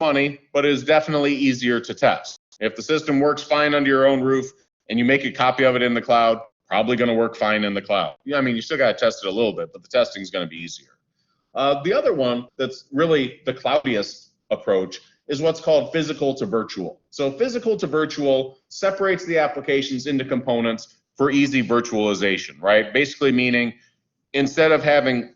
money, but it is definitely easier to test. If the system works fine under your own roof and you make a copy of it in the cloud, probably going to work fine in the cloud. Yeah, I mean, you still got to test it a little bit, but the testing is going to be easier. The other one that's really the cloudiest approach is what's called physical to virtual. So physical to virtual separates the applications into components for easy virtualization, right? Basically meaning instead of having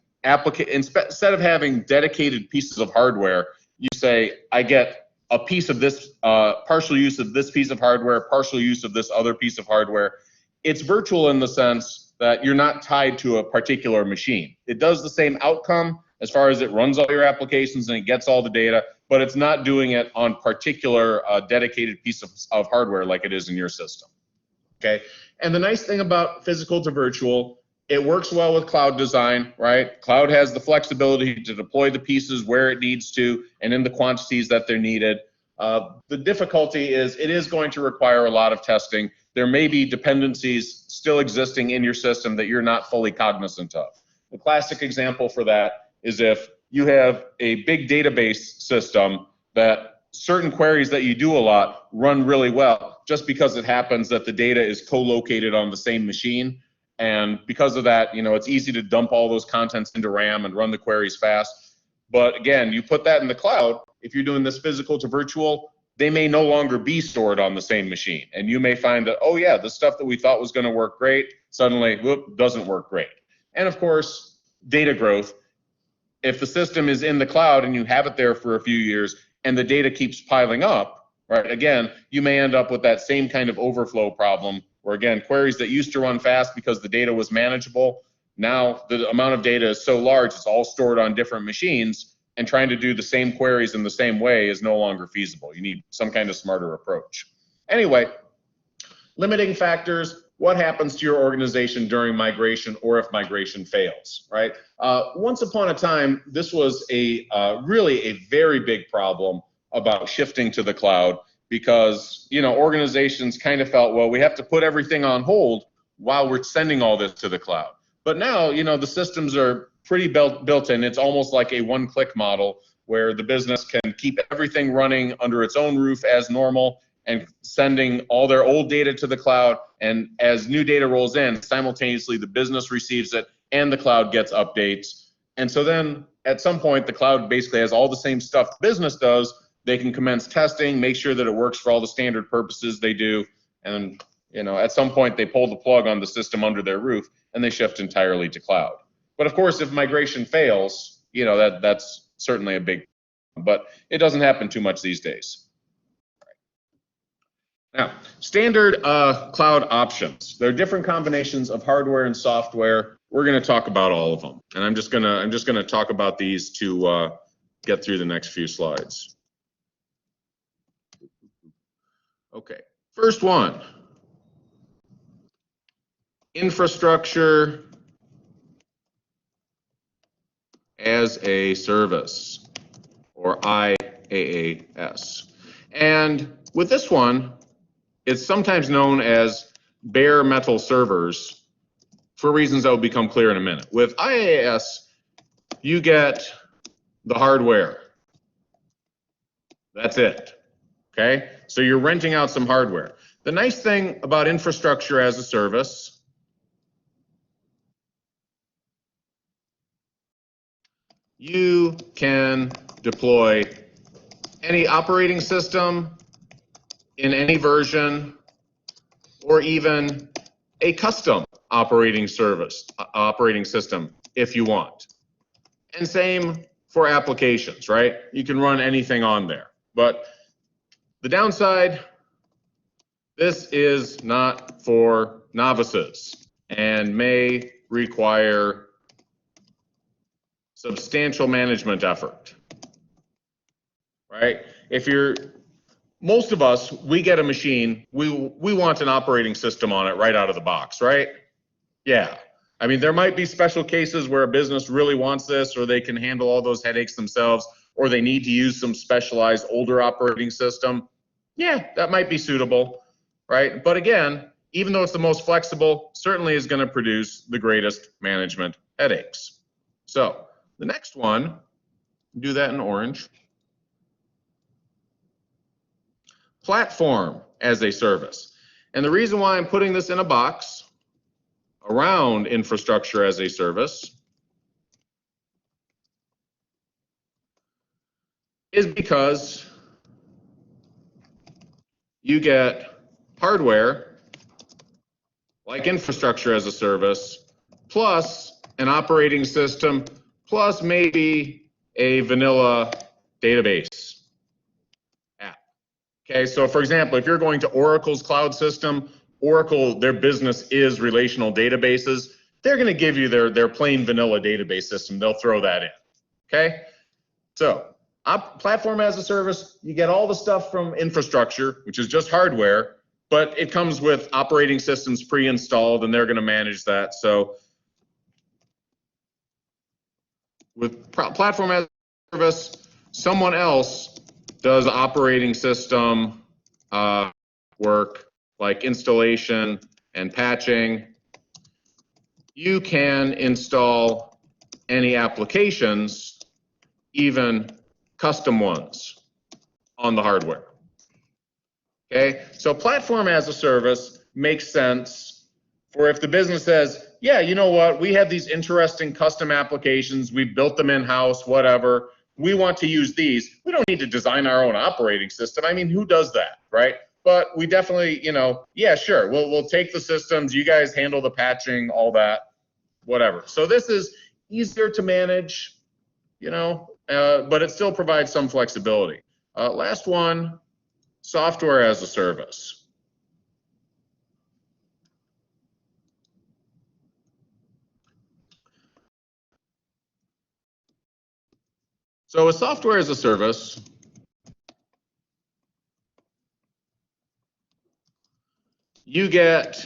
dedicated pieces of hardware, you say, I get a piece of this, partial use of this piece of hardware, partial use of this other piece of hardware. It's virtual in the sense that you're not tied to a particular machine. It does the same outcome as far as it runs all your applications and it gets all the data, but it's not doing it on particular dedicated piece of hardware like it is in your system. Okay, and the nice thing about physical to virtual, it works well with cloud design, right? Cloud has the flexibility to deploy the pieces where it needs to and in the quantities that they're needed. The difficulty is it is going to require a lot of testing. There may be dependencies still existing in your system that you're not fully cognizant of. The classic example for that is if you have a big database system that certain queries that you do a lot run really well just because it happens that the data is co-located on the same machine. And because of that, it's easy to dump all those contents into RAM and run the queries fast. But again, you put that in the cloud, if you're doing this physical to virtual, they may no longer be stored on the same machine. And you may find that, oh yeah, the stuff that we thought was going to work great, suddenly, whoop, doesn't work great. And of course, data growth. If the system is in the cloud and you have it there for a few years and the data keeps piling up, right, again, you may end up with that same kind of overflow problem where, again, queries that used to run fast because the data was manageable, now the amount of data is so large, it's all stored on different machines, and trying to do the same queries in the same way is no longer feasible. You need some kind of smarter approach. Anyway, limiting factors, what happens to your organization during migration or if migration fails, right? Once upon a time, this was really a very big problem about shifting to the cloud because, organizations kind of felt, well, we have to put everything on hold while we're sending all this to the cloud. But now, the systems are pretty built in. It's almost like a one-click model where the business can keep everything running under its own roof as normal and sending all their old data to the cloud. And as new data rolls in, simultaneously the business receives it and the cloud gets updates. And so then at some point, the cloud basically has all the same stuff the business does. They can commence testing, make sure that it works for all the standard purposes they do, and at some point they pull the plug on the system under their roof and they shift entirely to cloud. But of course, if migration fails, that's certainly a big problem, but it doesn't happen too much these days. Now, standard cloud options. There are different combinations of hardware and software. We're going to talk about all of them, and I'm just gonna talk about these to get through the next few slides. Okay, first one, infrastructure as a service, or IaaS. And with this one, it's sometimes known as bare metal servers for reasons that will become clear in a minute. With IaaS, you get the hardware. That's it. Okay? So you're renting out some hardware. The nice thing about infrastructure as a service you can deploy any operating system in any version, or even a custom operating system if you want. And same for applications, right? You can run anything on there. But the downside, this is not for novices and may require substantial management effort, right? Most of us, we get a machine, we want an operating system on it right out of the box, right? Yeah. I mean, there might be special cases where a business really wants this, or they can handle all those headaches themselves, or they need to use some specialized older operating system. Yeah, that might be suitable, right? But again, even though it's the most flexible, certainly is going to produce the greatest management headaches. So the next one, do that in orange. Platform as a service. And the reason why I'm putting this in a box around infrastructure as a service is because you get hardware like infrastructure as a service, plus an operating system, plus maybe a vanilla database app. Okay, so for example, if you're going to Oracle's cloud system, Oracle, their business is relational databases. They're going to give you their plain vanilla database system. They'll throw that in. Okay, so platform as a service, you get all the stuff from infrastructure, which is just hardware, but it comes with operating systems pre-installed, and they're going to manage that. So with platform as a service, someone else does operating system work like installation and patching. You can install any applications, even custom ones, on the hardware. Okay, so platform as a service makes sense for if the business says, yeah, you know what, we have these interesting custom applications, we've built them in-house, whatever, we want to use these. We don't need to design our own operating system. I mean, who does that, right? But we definitely, yeah, sure, we'll take the systems, you guys handle the patching, all that, whatever. So this is easier to manage, but it still provides some flexibility. Last one, software as a service. So with software as a service, you get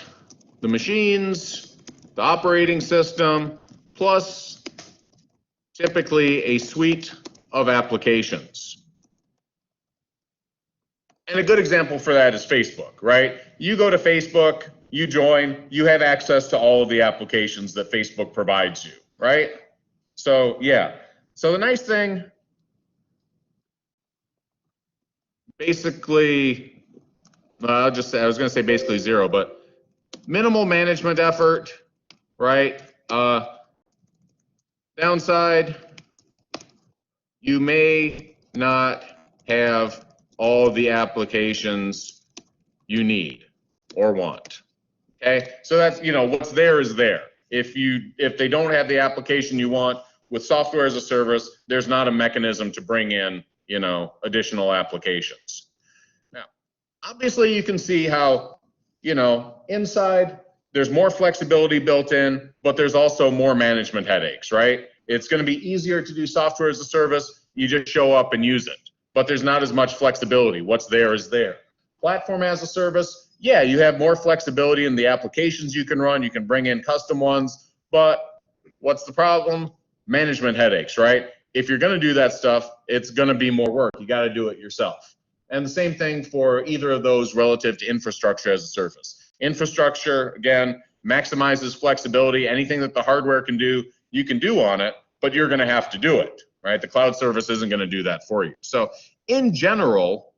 the machines, the operating system, plus typically a suite of applications. And a good example for that is Facebook, right? You go to Facebook, you join, you have access to all of the applications that Facebook provides you, right? So yeah, so the nice thing, basically, I was going to say basically zero, but minimal management effort, right? Downside, you may not have all the applications you need or want. Okay, so that's, you know, what's there is there. If they don't have the application you want with software as a service, there's not a mechanism to bring in, you know, additional applications. Now, obviously you can see how, you know, inside there's more flexibility built in, but there's also more management headaches, right? It's going to be easier to do software as a service. You just show up and use it, but there's not as much flexibility. What's there is there. Platform as a service, yeah, you have more flexibility in the applications you can run. You can bring in custom ones, but what's the problem? Management headaches, right? If you're going to do that stuff, it's going to be more work. You got to do it yourself. And the same thing for either of those relative to infrastructure as a service. Infrastructure, again, maximizes flexibility. Anything that the hardware can do, you can do on it, but you're going to have to do it, right? The cloud service isn't going to do that for you. So in general,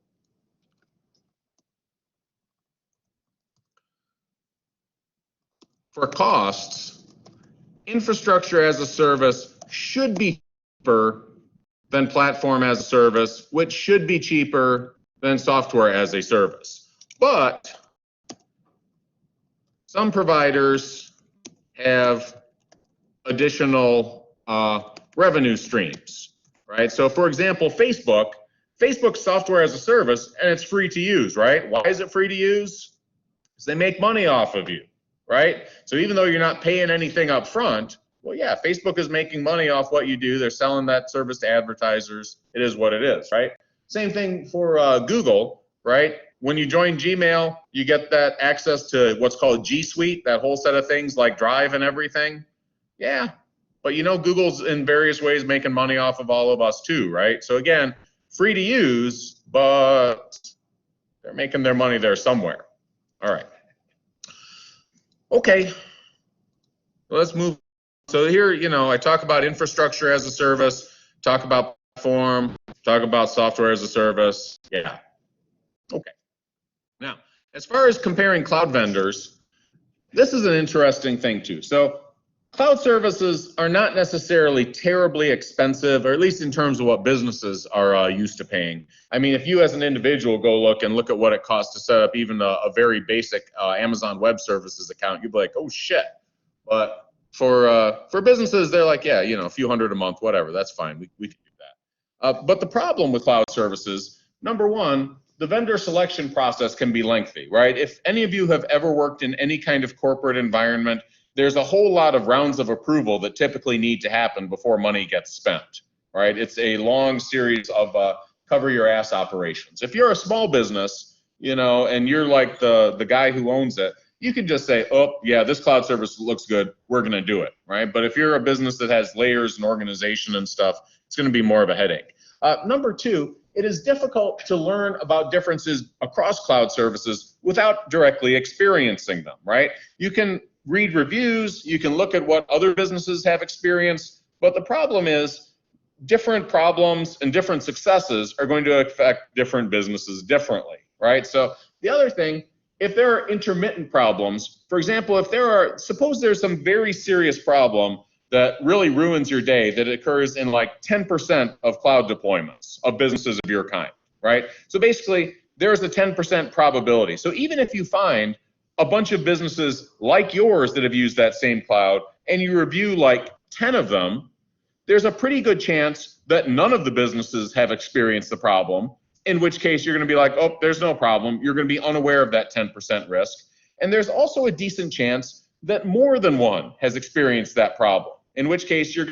for costs, infrastructure as a service should be cheaper than platform as a service, which should be cheaper than software as a service. But some providers have additional revenue streams, right? So for example, Facebook's software as a service, and it's free to use, right? Why is it free to use? Because they make money off of you, right? So even though you're not paying anything up front, well, yeah, Facebook is making money off what you do. They're selling that service to advertisers. It is what it is, right? Same thing for Google, right? When you join Gmail, you get that access to what's called G Suite, that whole set of things like Drive and everything. Yeah, but you know, Google's in various ways making money off of all of us too, right? So again, free to use, but they're making their money there somewhere. All right. Okay, let's move. So here, you know, I talk about infrastructure as a service, talk about platform, talk about software as a service. Yeah. Okay. Now, as far as comparing cloud vendors, this is an interesting thing too. So cloud services are not necessarily terribly expensive, or at least in terms of what businesses are used to paying. I mean, if you as an individual go look at what it costs to set up even a very basic Amazon Web Services account, you'd be like, oh shit. But for businesses, they're like, yeah, you know, a few hundred a month, whatever, that's fine. We can do that. But the problem with cloud services, number one, the vendor selection process can be lengthy, right? If any of you have ever worked in any kind of corporate environment, there's a whole lot of rounds of approval that typically need to happen before money gets spent, right? It's a long series of cover your ass operations. If you're a small business, you know, and you're like the guy who owns it, you can just say, oh, yeah, this cloud service looks good, we're going to do it, right? But if you're a business that has layers and organization and stuff, it's going to be more of a headache. Number two, it is difficult to learn about differences across cloud services without directly experiencing them, right? You can read reviews, you can look at what other businesses have experienced, but the problem is different problems and different successes are going to affect different businesses differently, right? So the other thing, if there are intermittent problems, for example, suppose there's some very serious problem that really ruins your day that occurs in like 10% of cloud deployments of businesses of your kind, right? So basically, there's a 10% probability. So even if you find a bunch of businesses like yours that have used that same cloud and you review like 10 of them, there's a pretty good chance that none of the businesses have experienced the problem, in which case you're going to be like, oh, there's no problem. You're going to be unaware of that 10% risk. And there's also a decent chance that more than one has experienced that problem, in which case you're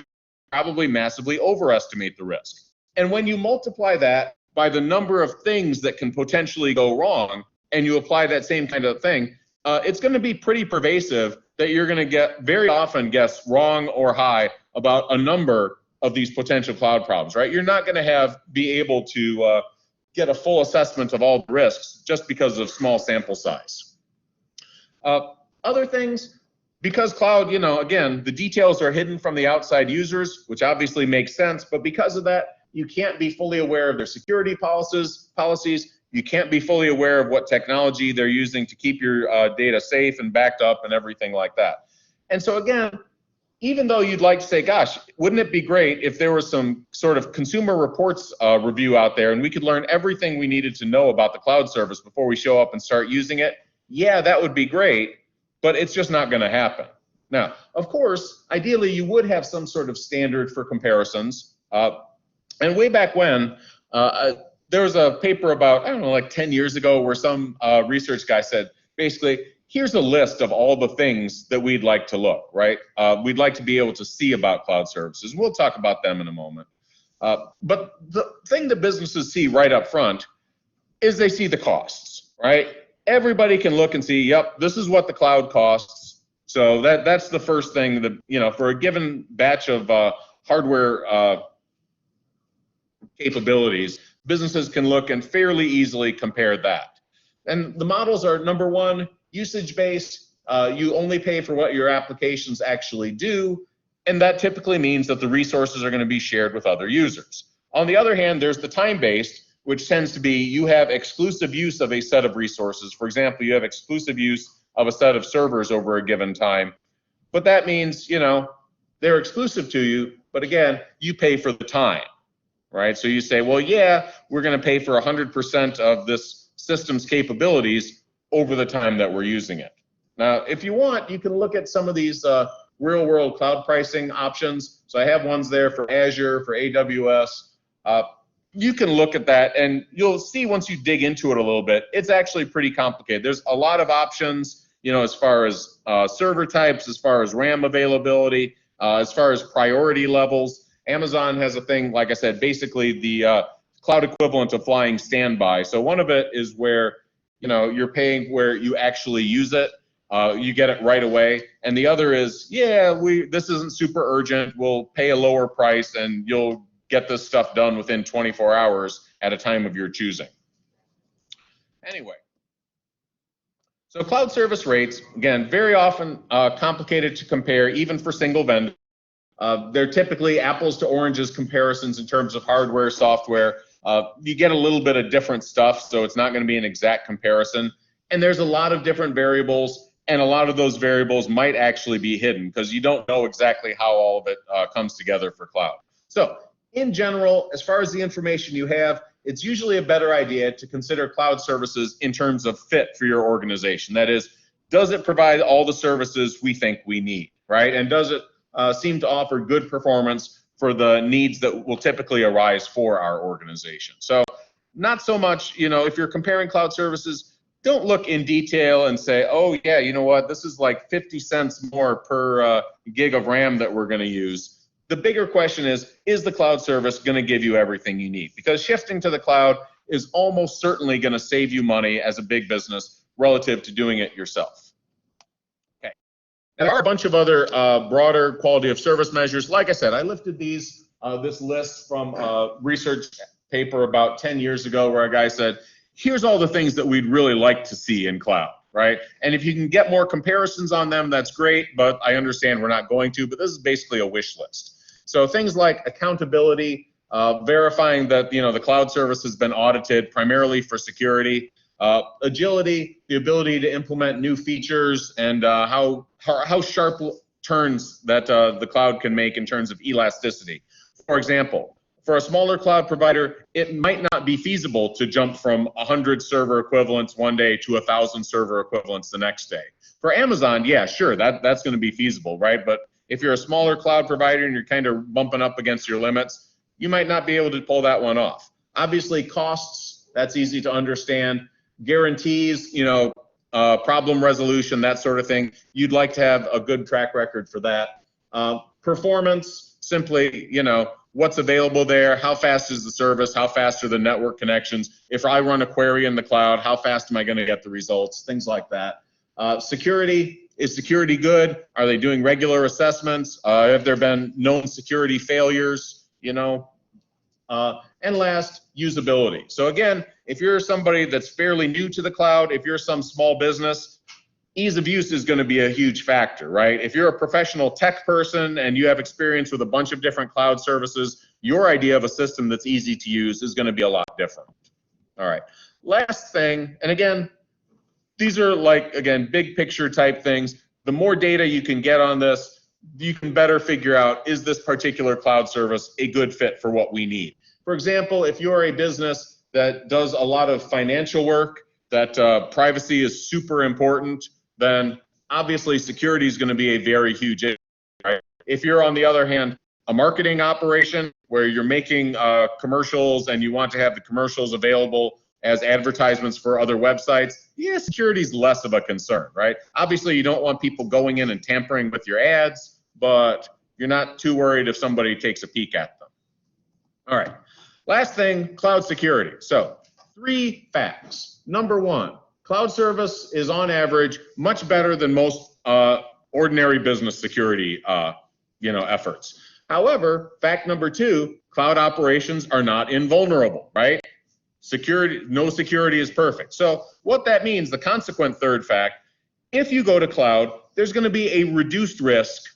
probably massively overestimate the risk. And when you multiply that by the number of things that can potentially go wrong, and you apply that same kind of thing, it's going to be pretty pervasive that you're going to very often guess wrong or high about a number of these potential cloud problems, right? You're not going to be able to get a full assessment of all the risks just because of small sample size. Other things, because cloud, you know, again, the details are hidden from the outside users, which obviously makes sense, but because of that, you can't be fully aware of their security policies. You can't be fully aware of what technology they're using to keep your data safe and backed up and everything like that. And so again, even though you'd like to say, gosh, wouldn't it be great if there was some sort of consumer reports review out there and we could learn everything we needed to know about the cloud service before we show up and start using it? Yeah, that would be great, but it's just not going to happen. Now, of course, ideally, you would have some sort of standard for comparisons. And way back when, there was a paper about, I don't know, like 10 years ago where some research guy said, basically, here's a list of all the things that we'd like to look, right? We'd like to be able to see about cloud services. We'll talk about them in a moment. But the thing that businesses see right up front is they see the costs, right? Everybody can look and see, yep, this is what the cloud costs. So that's the first thing that, you know, for a given batch of hardware capabilities, businesses can look and fairly easily compare that. And the models are, number one, usage-based. You only pay for what your applications actually do, and that typically means that the resources are going to be shared with other users. On the other hand, there's the time-based, which tends to be you have exclusive use of a set of resources. For example, you have exclusive use of a set of servers over a given time. But that means, you know, they're exclusive to you, but again, you pay for the time, right? So you say, well, yeah, we're going to pay for 100% of this system's capabilities over the time that we're using it. Now, if you want, you can look at some of these real-world cloud pricing options. So I have ones there for Azure, for AWS. You can look at that, and you'll see once you dig into it a little bit, it's actually pretty complicated. There's a lot of options, you know, as far as server types, as far as RAM availability, as far as priority levels. Amazon has a thing, like I said, basically the cloud equivalent of flying standby. So one of it is where, you know, you're paying where you actually use it. You get it right away. And the other is, yeah, this isn't super urgent. We'll pay a lower price and you'll get this stuff done within 24 hours at a time of your choosing. Anyway, so cloud service rates, again, very often complicated to compare even for single vendors. They're typically apples to oranges comparisons in terms of hardware, software. You get a little bit of different stuff, so it's not going to be an exact comparison. And there's a lot of different variables, and a lot of those variables might actually be hidden because you don't know exactly how all of it comes together for cloud. So in general, as far as the information you have, it's usually a better idea to consider cloud services in terms of fit for your organization. That is, does it provide all the services we think we need, right? And does it seem to offer good performance for the needs that will typically arise for our organization? So not so much, you know, if you're comparing cloud services, don't look in detail and say, oh yeah, you know what, this is like 50 cents more per gig of RAM that we're going to use. The bigger question is the cloud service going to give you everything you need? Because shifting to the cloud is almost certainly going to save you money as a big business relative to doing it yourself. Okay. And there are a bunch of other broader quality of service measures. Like I said, I lifted this list from a research paper about 10 years ago where a guy said, here's all the things that we'd really like to see in cloud, right? And if you can get more comparisons on them, that's great, but I understand we're not going to, but this is basically a wish list. So things like accountability, verifying that, you know, the cloud service has been audited primarily for security, agility, the ability to implement new features, and how sharp turns that the cloud can make in terms of elasticity. For example, for a smaller cloud provider, it might not be feasible to jump from 100 server equivalents one day to 1,000 server equivalents the next day. For Amazon, yeah, sure, that's going to be feasible, right? But if you're a smaller cloud provider and you're kind of bumping up against your limits, you might not be able to pull that one off. Obviously, costs, that's easy to understand. Guarantees, you know, problem resolution, that sort of thing. You'd like to have a good track record for that. Performance, simply, you know, what's available there, how fast is the service, how fast are the network connections. If I run a query in the cloud, how fast am I going to get the results, things like that. Security, is security good? Are they doing regular assessments? Have there been known security failures, you know? And last, usability. So again, if you're somebody that's fairly new to the cloud, if you're some small business, ease of use is going to be a huge factor, right? If you're a professional tech person and you have experience with a bunch of different cloud services, your idea of a system that's easy to use is going to be a lot different. All right. Last thing, and again, these are like, again, big picture type things. The more data you can get on this, you can better figure out, is this particular cloud service a good fit for what we need? For example, if you're a business that does a lot of financial work, that privacy is super important, then obviously security is going to be a very huge issue, right? If you're, on the other hand, a marketing operation where you're making commercials and you want to have the commercials available as advertisements for other websites, yeah, security is less of a concern, right? Obviously, you don't want people going in and tampering with your ads, but you're not too worried if somebody takes a peek at them. All right, last thing, cloud security. So 3 facts. Number 1, cloud service is on average much better than most ordinary business security efforts. However, fact number 2, cloud operations are not invulnerable, right? No security is perfect. So what that means, the consequent third fact, if you go to cloud, there's going to be a reduced risk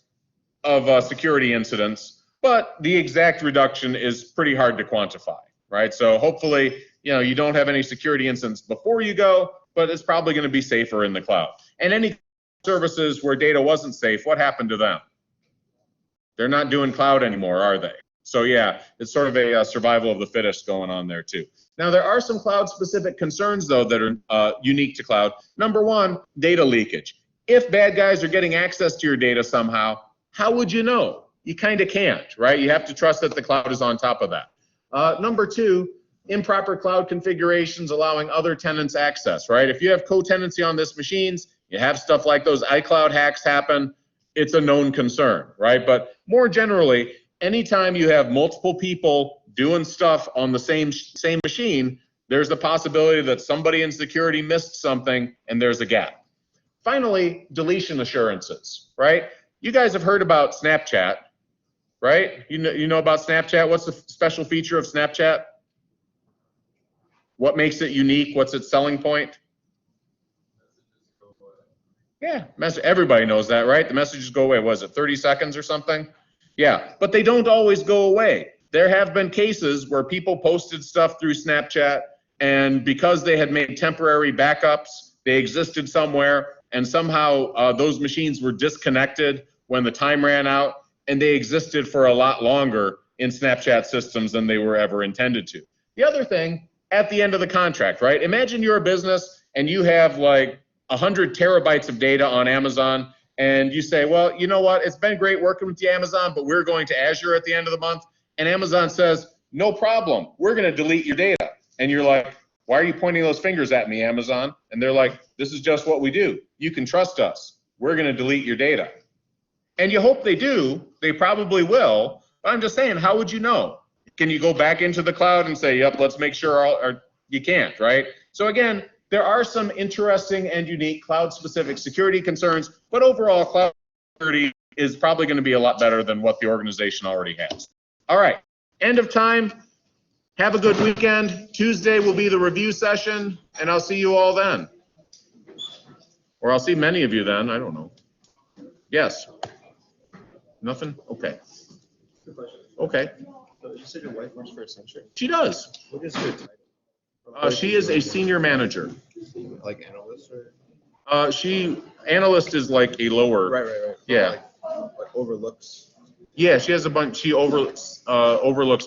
of security incidents, but the exact reduction is pretty hard to quantify, right? So hopefully, you don't have any security incidents before you go, but it's probably going to be safer in the cloud. And any services where data wasn't safe, what happened to them? They're not doing cloud anymore, are they? So yeah, it's sort of a survival of the fittest going on there too. Now there are some cloud-specific concerns though that are unique to cloud. Number 1, data leakage. If bad guys are getting access to your data somehow, how would you know? You kind of can't, right? You have to trust that the cloud is on top of that. Number 2, improper cloud configurations allowing other tenants access, right? If you have co-tenancy on this machines, you have stuff like those iCloud hacks happen, it's a known concern, right? But more generally, anytime you have multiple people doing stuff on the same machine, there's the possibility that somebody in security missed something and there's a gap. Finally, deletion assurances, right? You guys have heard about Snapchat, right? You know about Snapchat. What's the special feature of Snapchat? What makes it unique? What's its selling point? Yeah, everybody knows that, right? The messages go away. Was it 30 seconds or something? Yeah, but they don't always go away. There have been cases where people posted stuff through Snapchat, and because they had made temporary backups, they existed somewhere, and somehow those machines were disconnected when the time ran out, and they existed for a lot longer in Snapchat systems than they were ever intended to. The other thing, at the end of the contract, right? Imagine you're a business and you have like 100 terabytes of data on Amazon, and you say, well, you know what, it's been great working with you, Amazon, but we're going to Azure at the end of the month. And Amazon says, no problem, we're going to delete your data. And you're like, why are you pointing those fingers at me, Amazon? And they're like, this is just what we do. You can trust us. We're going to delete your data. And you hope they do. They probably will. But I'm just saying, how would you know? Can you go back into the cloud and say, yep, let's make sure you can't, right? So again, there are some interesting and unique cloud-specific security concerns, but overall, cloud security is probably going to be a lot better than what the organization already has. All right, end of time. Have a good weekend. Tuesday will be the review session, and I'll see you all then. Or I'll see many of you then, I don't know. Yes? Nothing? Okay. Good question. Okay. So you said your wife works for Accenture? She does. What is her title? She is a senior manager. Like analyst or? Analyst is like a lower. Right. Yeah. Like overlooks. Yeah, she has a bunch. She overlooks